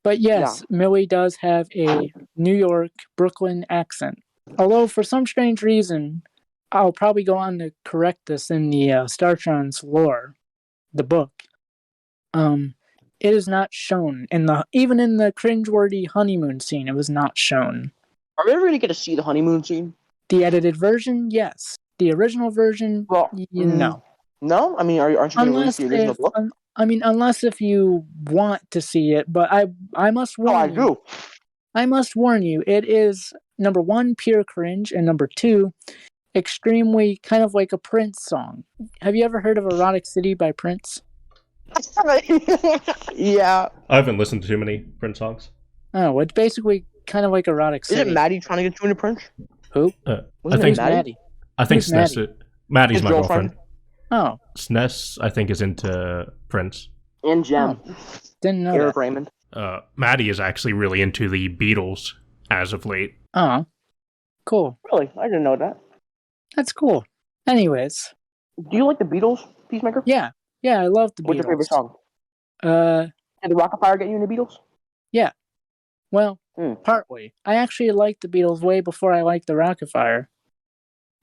But yes, Millie does have a New York, Brooklyn accent. Although for some strange reason, I'll probably go on to correct this in the Startron's lore, the book. It is not shown even in the cringeworthy honeymoon scene. It was not shown. Are we ever gonna get to see the honeymoon scene? The edited version, yes. The original version, Well, no. No, I mean, aren't you gonna release the original book? Unless if you want to see it, but I must No, warn I you. do. I must warn you, it is number one, pure cringe, and number two, extremely kind of like a Prince song. Have you ever heard of Erotic City by Prince? Yeah. I haven't listened to too many Prince songs. Oh, it's basically kind of like Erotic City. Isn't Maddie trying to get you into Prince? Who? I Wasn't think it Maddie? Maddie? I think Who's Sness. Maddie's His my girlfriend? girlfriend. Oh, Sness, I think, is into Prince. And Jem. didn't know Eric that. Raymond. Maddie is actually really into the Beatles as of late. Oh, cool. Really? I didn't know that. That's cool. Anyways, Do you like the Beatles, Peacemaker? yeah, I love the Beatles. What's your favorite song? Uh, Did the Rockafire get you into Beatles? well, Hmm. partly. I actually liked the Beatles way before I liked the Rockafire.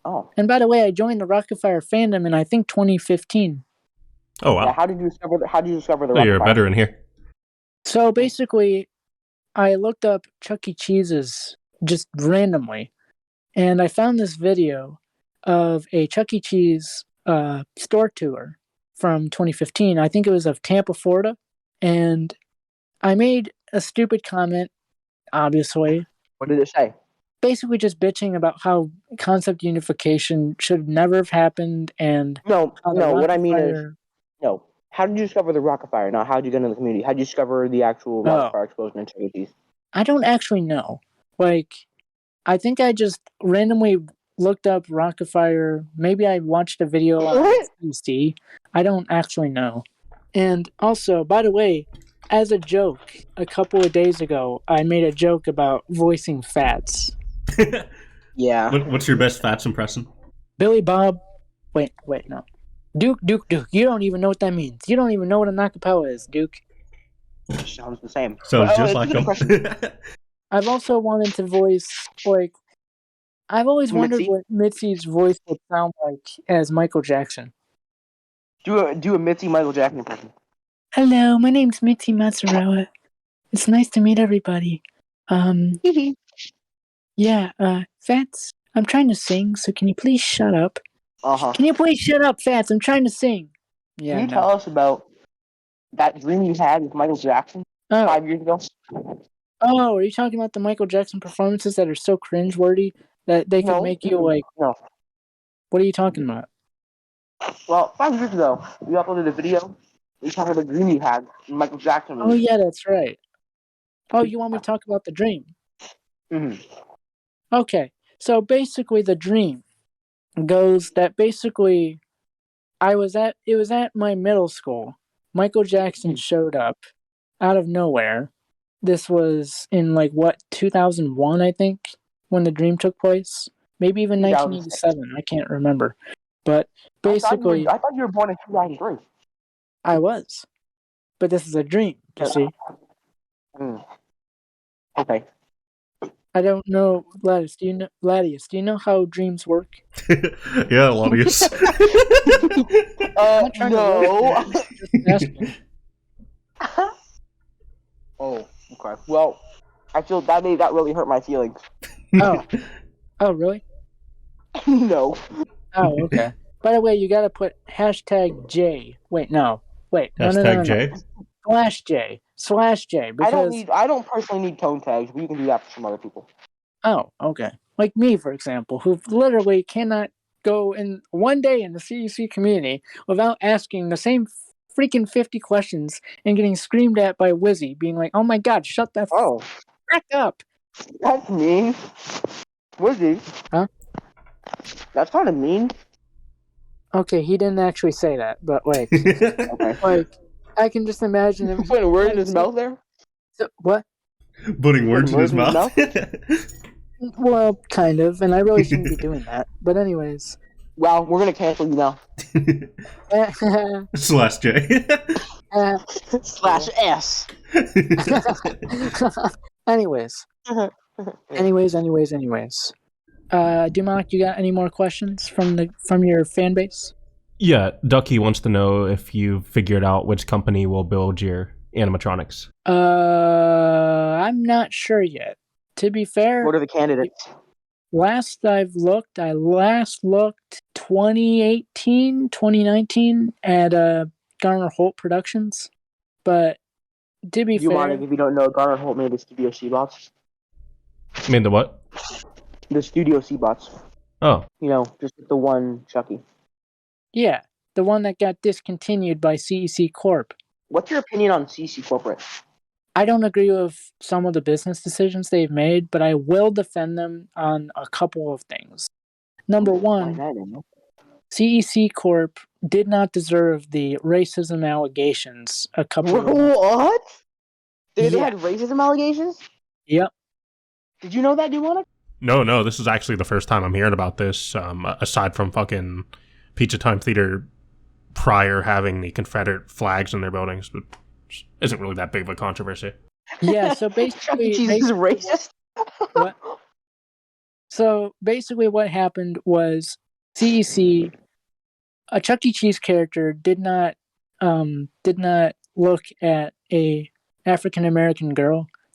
Oh. And by the way, I joined the Rockafire fandom in I think 2015. Oh wow! Yeah, how did you discover the Oh, you're a Rockafire? veteran here. So basically, I looked up Chuck E. Cheese's just randomly, and I found this video of a Chuck E. Cheese store tour from 2015. I think it was of Tampa, Florida, and I made a stupid comment, obviously, What did it say? basically just bitching about how concept unification should never have happened, and No, how the no. What I mean is, Rockafire- no. How did you discover the Rockafire? Not how did you get into the community? How did you discover the actual Rockafire explosion in Chuck E. Cheese? I don't actually know. Like, I think I just randomly looked up Rockafire. Maybe I watched a video on What? CC. I don't actually know. And also, by the way, as a joke, a couple of days ago, I made a joke about voicing Fats. Yeah. What's your best Fats impression? Billy Bob. Wait, no. Duke. You don't even know what that means. You don't even know what a Nakapella is, Duke. Sounds the same. Sounds But, just it's like a good him. question. I've also wanted to voice, like, I've always wondered Mitzi? what Mitzi's voice would sound like as Michael Jackson. Do a Mitzi Michael Jackson impression. Hello, my name's Mitzi Mozzarella. It's nice to meet everybody. Fats, I'm trying to sing, so can you please shut up? Uh-huh. Can you please shut up, Fats? I'm trying to sing. Yeah, Can you no. tell us about that dream you had with Michael Jackson Oh, 5 years ago? are you talking about the Michael Jackson performances that are so cringeworthy that they could make you like? No. What are you talking about? Well, 5 years ago, you uploaded a video. You talked about the dream you had with Michael Jackson. Oh yeah, that's right. Oh, you want me to talk about the dream? Mm-hmm. Okay, so basically the dream goes that basically it was at my middle school. Michael Jackson showed up out of nowhere. This was in 2001, I think, when the dream took place. Maybe even 1987, I can't remember. But basically, I thought you were born in 2003. I was. But this is a dream, you see. Okay. I don't know, Latias, do you know how dreams work? Yeah, Latias. I'm not trying to No. just asking. Oh, okay. Well, I feel that really hurt my feelings. Oh, really? No. Oh, okay. By the way, you gotta put #J. Wait, no. Hashtag No. J. /J. Because I don't personally need tone tags, but you can do that for some other people. oh, okay. Like me, for example, who literally cannot go in one day in the CEC community without asking the same freaking 50 questions and getting screamed at by Wizzy, being like, "Oh my God, shut the Oh, fuck up!" that's mean. Wizzy? Huh? That's kind of mean. Okay, he didn't actually say that, but like, I can just imagine him. Putting words in his mouth there? What? Putting words in his mouth. Well, kind of, and I really shouldn't be doing that. But anyways. Well, we're gonna cancel you now. /J. /S. Anyways. Dewmonic, you got any more questions from your fan base? Yeah, Ducky wants to know if you figured out which company will build your animatronics. I'm not sure yet. To be fair, What are the candidates? last looked 2018, 2019 at Garner Holt Productions. But to be fair, Dewmonic, if you don't know, Garner Holt made the Studio C box. I mean, the what? The Studio C-Bots. Oh. You know, just the one Chucky. Yeah, the one that got discontinued by CEC Corp. What's your opinion on CC Corporate? I don't agree with some of the business decisions they've made, but I will defend them on a couple of things. Number one, CEC Corp did not deserve the racism allegations a couple of months. What? They Yeah. had racism allegations? Yep. Did you know that, Dewmonic? No, this is actually the first time I'm hearing about this, aside from fucking Pizza Time Theater prior having the Confederate flags in their buildings, but isn't really that big of a controversy. Yeah, so Chuck E. basically... Cheese is racist? What? So basically what happened was CEC, a Chuck E. Cheese character, did not look at a African American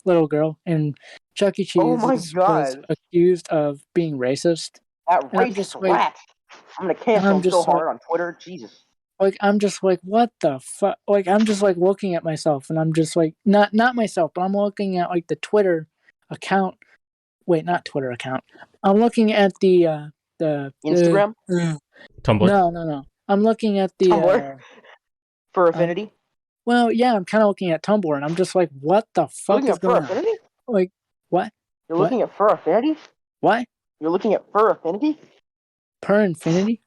little girl, and Chuck E. Cheese was accused of being racist. That And racist rat. I'm gonna cancel him so hard on Twitter. Jesus. Like, I'm just like, what the fuck? Like, I'm just like looking at myself, and I'm just like, not myself, but I'm looking at like the Twitter account. Wait, not Twitter account. I'm looking at the Instagram? Tumblr? No. I'm looking at the Tumblr? For Affinity? Well, yeah, I'm kind of looking at Tumblr, and I'm just like, what the fuck is going on? Like, what? You're looking at Fur Affinity? What? You're looking at Fur Affinity? Per Infinity?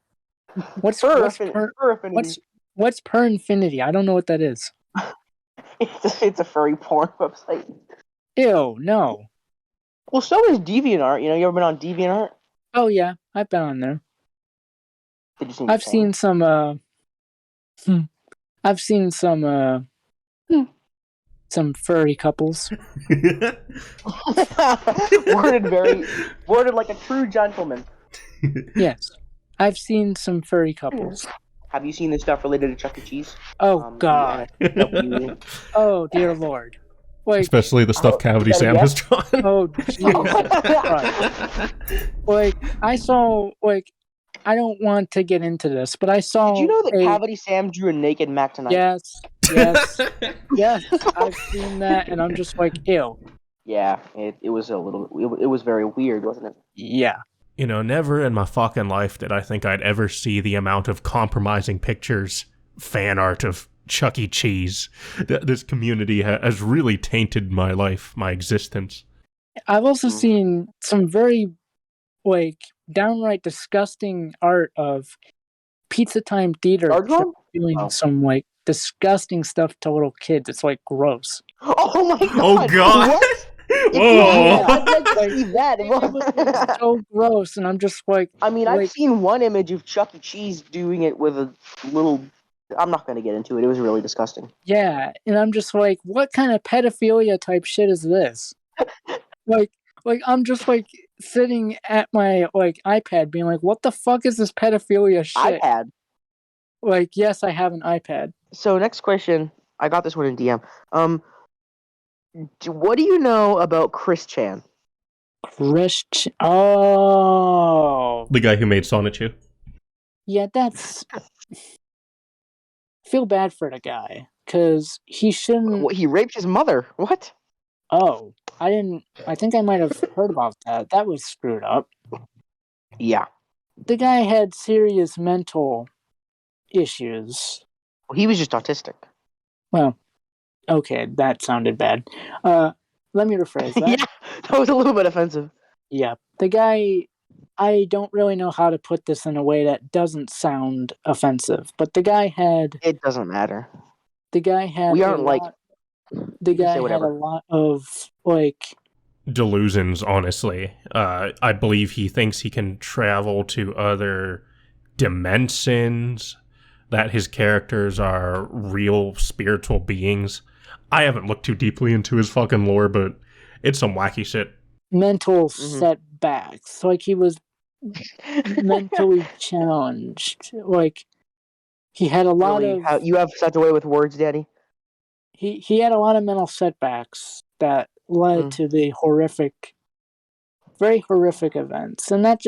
What's Per Infinity? I don't know what that is. It's a furry porn website. Ew, no. Well, so is DeviantArt. You know, you ever been on DeviantArt? Oh yeah, I've been on there. I've seen some furry couples. worded like a true gentleman. Yes. I've seen some furry couples. Have you seen the stuff related to Chuck E. Cheese? Oh God. Oh dear Lord. Like, especially the stuff Cavity Sam has drawn. Oh Jesus Christ. Like, I saw, like, I don't want to get into this, but I saw. Did you know that Cavity Sam drew a naked Mac tonight? Yes. I've seen that, and I'm just like, ew. Yeah, it was a little. It was very weird, wasn't it? Yeah. You know, never in my fucking life did I think I'd ever see the amount of compromising pictures, fan art of Chuck E. Cheese. This community has really tainted my life, my existence. I've also seen some very, like, downright disgusting art of Pizza Time Theater doing some, like, disgusting stuff to little kids. It's, like, gross. Oh my God! Oh God! What? Whoa! I'd like to see that. It was so gross, and I'm just like... I mean, I've seen one image of Chuck E. Cheese doing it with a little... I'm not going to get into it. It was really disgusting. Yeah, and I'm just like, what kind of pedophilia type shit is this? like, I'm just, like, sitting at my, like, iPad being like, what the fuck is this pedophilia shit? iPad? Like, yes, I have an iPad. So, next question. I got this one in DM. What do you know about Chris Chan? Oh. The guy who made Sonichu. Yeah, that's... feel bad for the guy, because he shouldn't... He raped his mother. What? Oh, I think I might have heard about that. That was screwed up. Yeah. The guy had serious mental issues. Well, he was just autistic. Well, okay, that sounded bad. Let me rephrase that. Yeah, that was a little bit offensive. Yeah, the guy... I don't really know how to put this in a way that doesn't sound offensive, but the guy had... It doesn't matter. The guy had... We aren't like... The guy had a lot of, like... delusions, honestly. I believe he thinks he can travel to other dimensions, that his characters are real spiritual beings. I haven't looked too deeply into his fucking lore, but it's some wacky shit. Mental setbacks. Like, he was mentally challenged. Like, he had a lot of... You have such a way with words, Daddy? He had a lot of mental setbacks that led to the very horrific events. And it's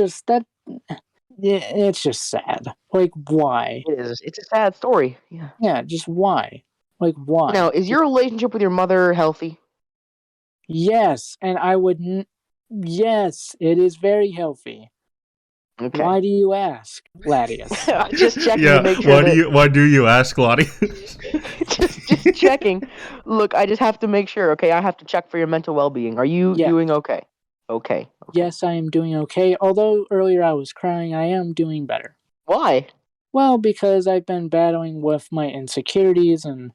just sad. Like, why? It is. It's a sad story. Yeah. Yeah, just why? Like, why? Now, is your relationship with your mother healthy? Yes, and I would Yes, it is very healthy. Okay. Why do you ask, Latias? Just checking Yeah. to make sure Why do you ask, Lottie? just checking. Look, I just have to make sure. Okay, I have to check for your mental well-being. Are you Yeah. doing okay? Okay. Yes, I am doing okay. Although earlier I was crying, I am doing better. Why? Well, because I've been battling with my insecurities and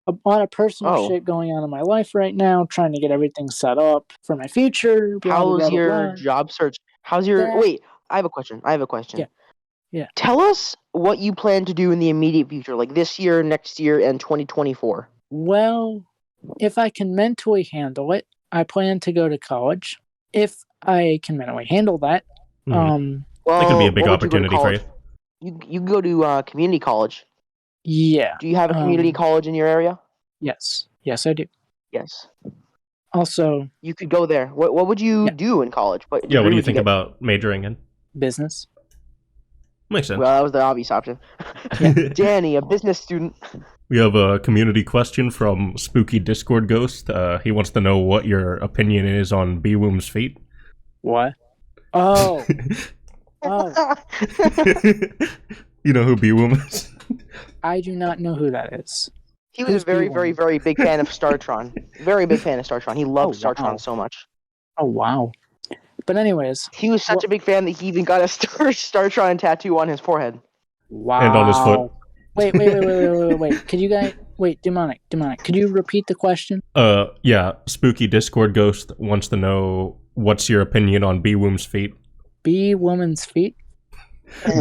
a lot of personal Oh. shit going on in my life right now, trying to get everything set up for my future. Blah, blah, How's blah, your blah. job search? How's your That- Wait, I have a question. Yeah. Yeah. Tell us what you plan to do in the immediate future, like this year, next year, and 2024. Well, if I can mentally handle it, I plan to go to college. If I can mentally handle that, That Well, could be a big what would you go to opportunity for you. college? You can go to community college. yeah. Do you have a community college in your area? Yes. Yes, I do. Yes. Also, You could go there. What would you Yeah. do in college? What Yeah. What degree do you would think get? about majoring in? business. Makes sense. Well, that was the obvious option. Danny, a business student. We have a community question from Spooky Discord Ghost. He wants to know what your opinion is on B-Womb's feet. What? Oh. Oh. You know who B-Womb is? I do not know who that is. He was Who's a very, B1? very, very big fan of Startron. Very big fan of Startron. He loved Oh, wow. Startron so much. Oh, wow. But anyways, He was such a big fan that he even got a Startron tattoo on his forehead. wow. And on his foot. Wait. Could you guys... Wait, Dewmonic. Could you repeat the question? Yeah. Spooky Discord Ghost wants to know what's your opinion on B-Womb's feet. B-woman's feet?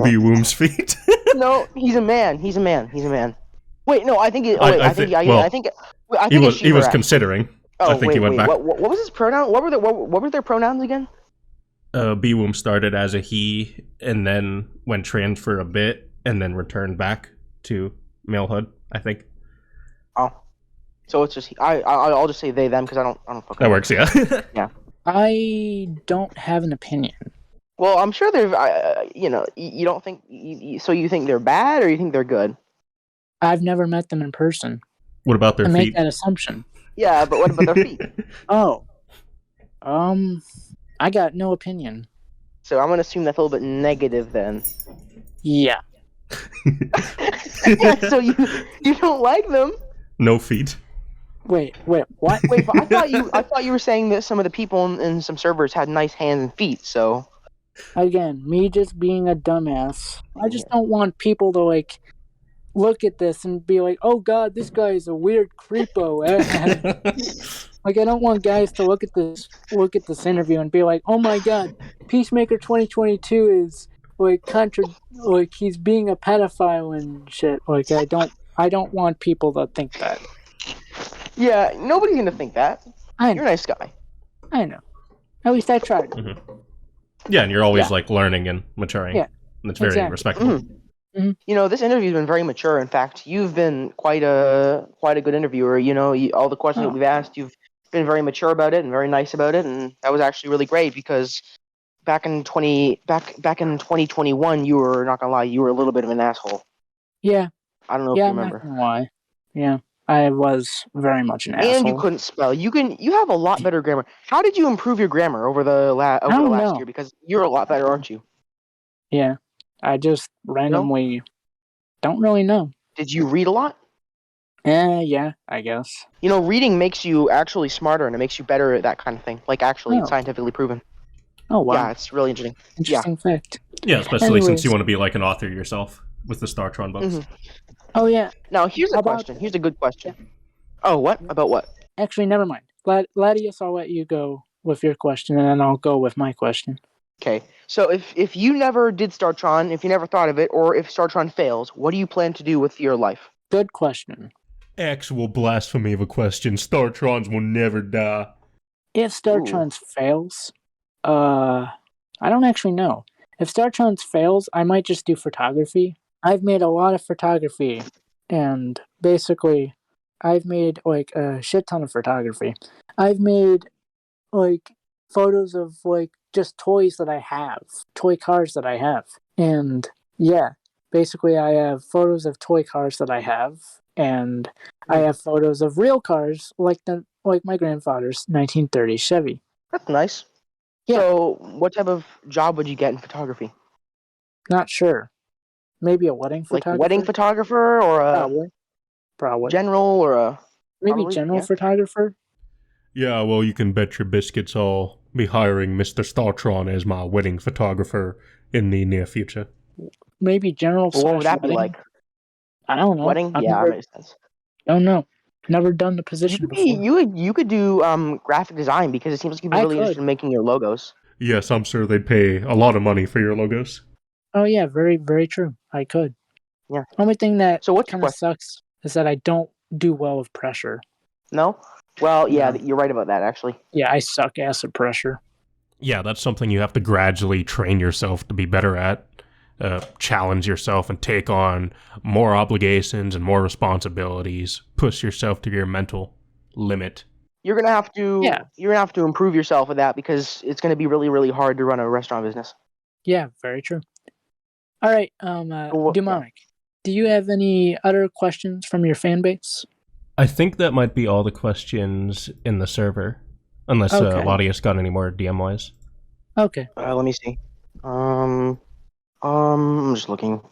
B-Womb's feet. No, he's a man. Wait, no, I think it. I I think he it's she, was her, actually. considering. Oh, I think he went back. What was his pronoun? What were their pronouns again? B-Womb started as a he, and then went trans for a bit, and then returned back to malehood, I think. Oh, so it's just I'll just say they them because I don't fucking. That works, yeah. I don't have an opinion. Well, I'm sure they're. You don't think. So you think they're bad or you think they're good? I've never met them in person. What about their I make feet? that assumption. Yeah, but what about their feet? Oh. I got no opinion. So I'm gonna assume that's a little bit negative then. Yeah. So you don't like them? No feet. Wait, what? Wait, but I thought you were saying that some of the people in some servers had nice hands and feet. So Again, me just being a dumbass. I just don't want people to like look at this and be like, "Oh God, this guy is a weird creepo." Like, I don't want guys to look at this interview and be like, "Oh my God, Peacemaker 2022 is like like he's being a pedophile and shit." Like, I don't want people to think that. yeah, nobody's gonna think that. I You're a nice guy. know. At least I tried. Yeah, and you're always like learning and maturing. Yeah. And it's very Exactly. respectable. You know, this interview's been very mature. In fact, you've been quite a good interviewer. You know, all the questions that we've asked, you've been very mature about it and very nice about it, and that was actually really great because back in 2021, you were not gonna lie, you were a little bit of an asshole. Yeah. I don't know Yeah, if you I'm remember. not gonna lie. Yeah, I was very much an asshole. And you couldn't spell. You have a lot better grammar. How did you improve your grammar over the last know. year? Because you're a lot better, aren't you? Yeah, I just randomly don't really know. Did you read a lot? Yeah, I guess. You know, reading makes you actually smarter and it makes you better at that kind of thing. Like, actually, it's Oh. scientifically proven. Oh, wow. Yeah, it's really interesting. Interesting fact. Yeah, especially since Anyways. you want to be like an author yourself with the Startron books. Mhm. Oh, yeah. Now, here's a About- question. Here's a good question. Oh, what? About what? Actually, never mind. Latias, I'll let you go with your question, and then I'll go with my question. Okay, so if you never did Startron, if you never thought of it, or if Startron fails, what do you plan to do with your life? Good question. Actual blasphemy of a question. Startrons will never die. If Startrons fails, I don't actually know. If Startrons fails, I might just do photography. I've made a lot of photography, and basically, I've made like a shit ton of photography. I've made like photos of like just toys that I have, toy cars that I have, and yeah, basically I have photos of toy cars that I have, and I have photos of real cars like my grandfather's 1930 Chevy. That's nice. Yeah. So, what type of job would you get in photography? Not sure. Maybe a wedding Like photographer. wedding photographer, or a Probably. general, or a Maybe probably, general yeah. photographer. Yeah, well, you can bet your biscuits I'll be hiring Mr. Startron as my wedding photographer in the near future. Maybe general Well, what would slash that be wedding. like? I don't know. Wedding? I've Yeah, that never. makes sense. Don't know. Never done the You position could be before. you could do graphic design, because it seems like you'd be I really could. interested in making your logos. Yes, I'm sure they'd pay a lot of money for your logos. Oh yeah, very very true. I could. Yeah. Only thing that So what's your kind of question? sucks is that I don't do well with pressure. No? Well, yeah, No. you're right about that, actually. Yeah, I suck ass at pressure. Yeah, that's something you have to gradually train yourself to be better at. Challenge yourself and take on more obligations and more responsibilities. Push yourself to your mental limit. You're gonna have to improve yourself with that, because it's gonna be really, really hard to run a restaurant business. Yeah, very true. All right, Dewmonic, do you have any other questions from your fan base? I think that might be all the questions in the server. Unless Okay. Latias got any more DM-wise. Okay. Let me see. I'm just looking.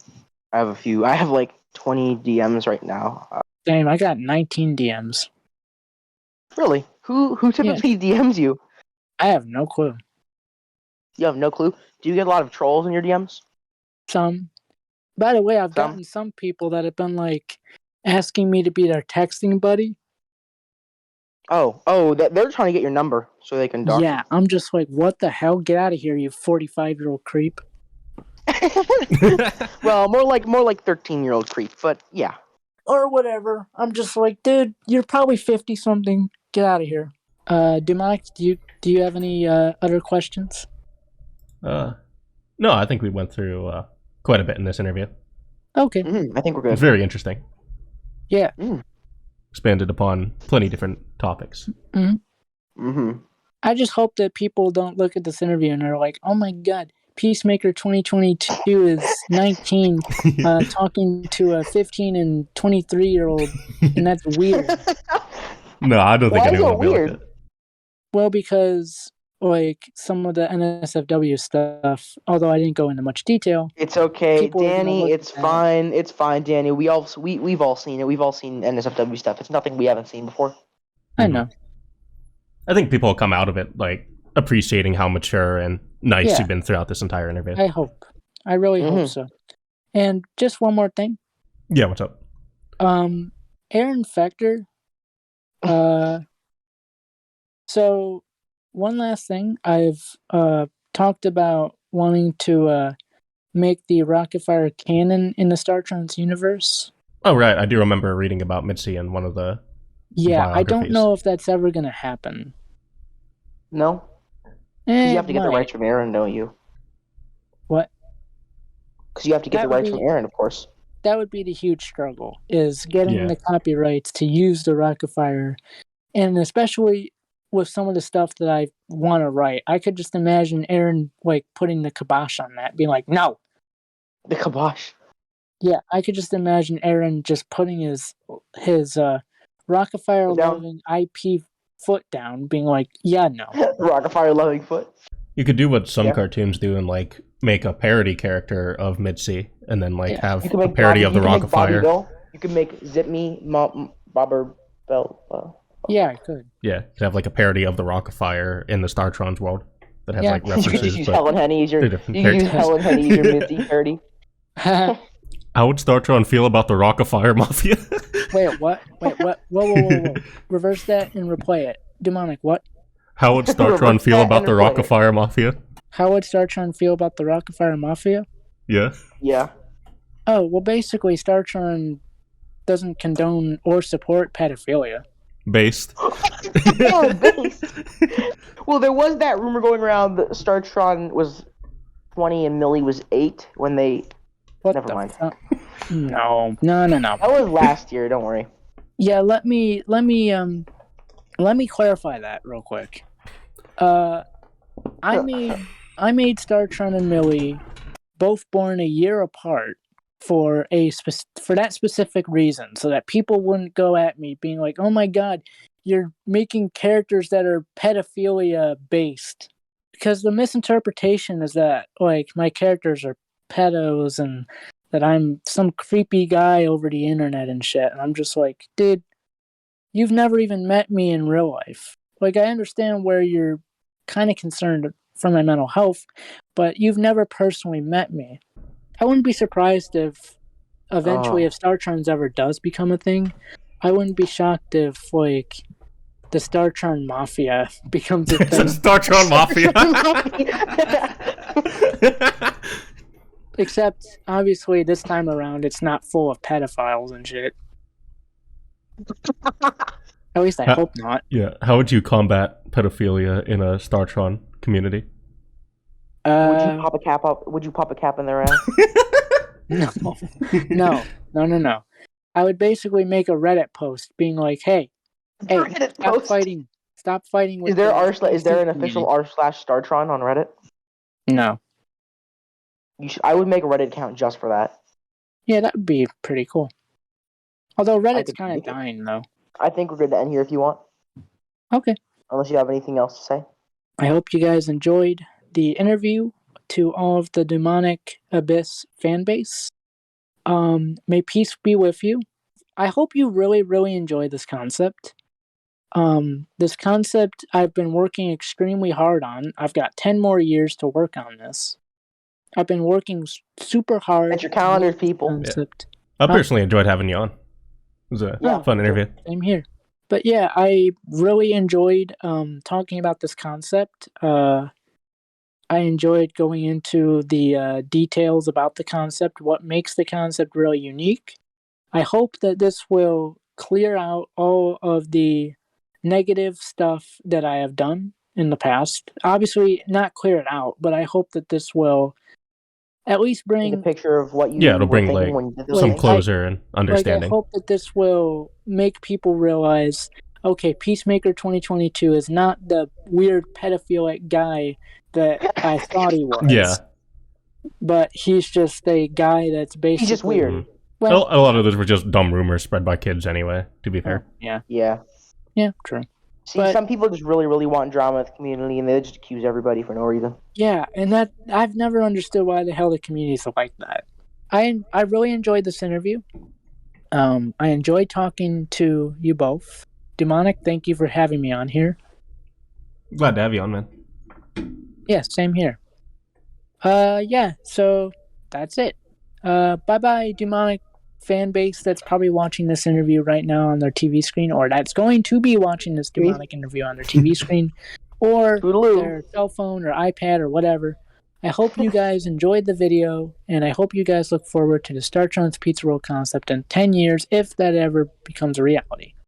I have a few. I have like 20 DMs right now. Damn, I got 19 DMs. Really? Who typically DMs you? I have no clue. You have no clue? Do you get a lot of trolls in your DMs? Some. By the way, I've Some? gotten some people that have been like asking me to be their texting buddy. Oh, they're trying to get your number so they can dox you. Yeah, I'm just like, what the hell? Get out of here, you 45-year-old creep. Well, more like 13-year-old creep, but yeah. Or whatever. I'm just like, dude, you're probably 50 something. Get out of here. Dewmonic, do you have any other questions? No, I think we went through quite a bit in this interview. Okay. I think we're good. Very interesting. Yeah. Expanded upon plenty different topics. I just hope that people don't look at this interview and they're like, oh my god, Peacemaker 2022 is 19 talking to a 15 and 23-year-old, and that's weird. No, I don't think Why is anyone it would be weird? like that. Well, because like some of the NSFW stuff, although I didn't go into much detail. It's okay, People are gonna Danny. look It's at that. fine. It's fine, Danny. We've all seen it. We've all seen NSFW stuff. It's nothing we haven't seen before. I know. I think people will come out of it like appreciating how mature and nice Yeah. you've been throughout this entire interview. I hope. I really hope so. And just one more thing. Yeah, what's up? Aaron Fector. So one last thing. I've talked about wanting to make the Rockafire canon in the Startron's universe. Oh, right. I do remember reading about Mitzi in one of the Yeah, I don't biographies. know if that's ever going to happen. No? Because you have to get the rights from Aaron, don't you? What? Because you have to get That the would rights be- from Aaron, of course. That would be the huge struggle, is getting Yeah. the copyrights to use the Rockafire. And especially with some of the stuff that I want to write, I could just imagine Aaron like putting the kibosh on that, being like, no. The kibosh. Yeah, I could just imagine Aaron just putting his Rockafire loving IP foot down, being like, yeah, no. Rockafire loving foot. You could do what some Yeah. cartoons do and like make a parody character of Mitzi and then like have You can a make parody Bobby, of the you can make Bobby Rockafire. Bill. You can make Zip Me, Bobber Bell. Yeah, I could. Yeah, to have like a parody of the Rockafire in the Startron's world that has Yeah. like You could references. just use but Helen Henny as your. they're You different can use characters. Helen Henny as your Mitzi parody. How would Startron feel about the Rockafire Mafia? Wait, what? Whoa. Reverse that and replay it. Dewmonic, what? How would Startron Reverse feel that about and the replay it. Rockafire Mafia? How would Startron feel about the Rockafire Mafia? Yeah. Yeah. Oh, well, basically, Startron doesn't condone or support pedophilia. Based. Oh, based. Well, there was that rumor going around that Startron was 20 and Millie was 8 when they. What Never the mind. fuck? No. That was last year. Don't worry. Yeah, let me clarify that real quick. I made Startron and Millie both born a year apart for that specific reason, so that people wouldn't go at me being like, "Oh my god, you're making characters that are pedophilia based." because the misinterpretation is that like my characters are pedos and that I'm some creepy guy over the internet and shit. And I'm just like, dude, you've never even met me in real life. Like, I understand where you're kind of concerned for my mental health, but you've never personally met me. I wouldn't be surprised if eventually, if Startrons ever does become a thing, I wouldn't be shocked if, like, the Startron Mafia becomes a thing. Startron Mafia. Except, obviously, this time around, it's not full of pedophiles and shit. At least I hope not. Yeah. How would you combat pedophilia in a Startron community? Would you pop a cap up? Would you pop a cap in their ass? No. I would basically make a Reddit post being like, "Hey, stop fighting with." Is there an official r/Startron on Reddit? No. I would make a Reddit account just for that. Yeah, that would be pretty cool. Although Reddit's kind of dying, though. I think we're good to end here if you want. Okay. Unless you have anything else to say. I hope you guys enjoyed the interview to all of the Dewmonic Abyss fan base. May peace be with you. I hope you really, really enjoy this concept. This concept I've been working extremely hard on. I've got 10 more years to work on this. I've been working super hard. At your calendar, people. Yeah. I personally enjoyed having you on. It was a fun interview. Same here. But yeah, I really enjoyed talking about this concept. I enjoyed going into the details about the concept, what makes the concept really unique. I hope that this will clear out all of the negative stuff that I have done in the past. Obviously, not clear it out, but I hope that this will at least bring a picture of what you it'll bring like some closure and understanding. I hope that this will make people realize, okay, Peacemaker 2022 is not the weird pedophilic guy that I thought he was. Yeah. But he's just a guy that's basically... He's just weird. Mm-hmm. Well, a lot of those were just dumb rumors spread by kids anyway, to be fair. Yeah. Yeah, true. See, some people just really, really want drama with the community, and they just accuse everybody for no reason. Yeah, and that I've never understood why the hell the communities are like that. I really enjoyed this interview. I enjoyed talking to you both. Dewmonic, thank you for having me on here. Glad to have you on, man. Yeah, same here. So that's it. Bye-bye, Dewmonic fan base that's probably watching this interview right now on their TV screen, or that's going to be watching this Dewmonic interview on their TV screen, or their cell phone or iPad or whatever. I hope you guys enjoyed the video, and I hope you guys look forward to the Startron's Pizza Roll concept in 10 years, if that ever becomes a reality.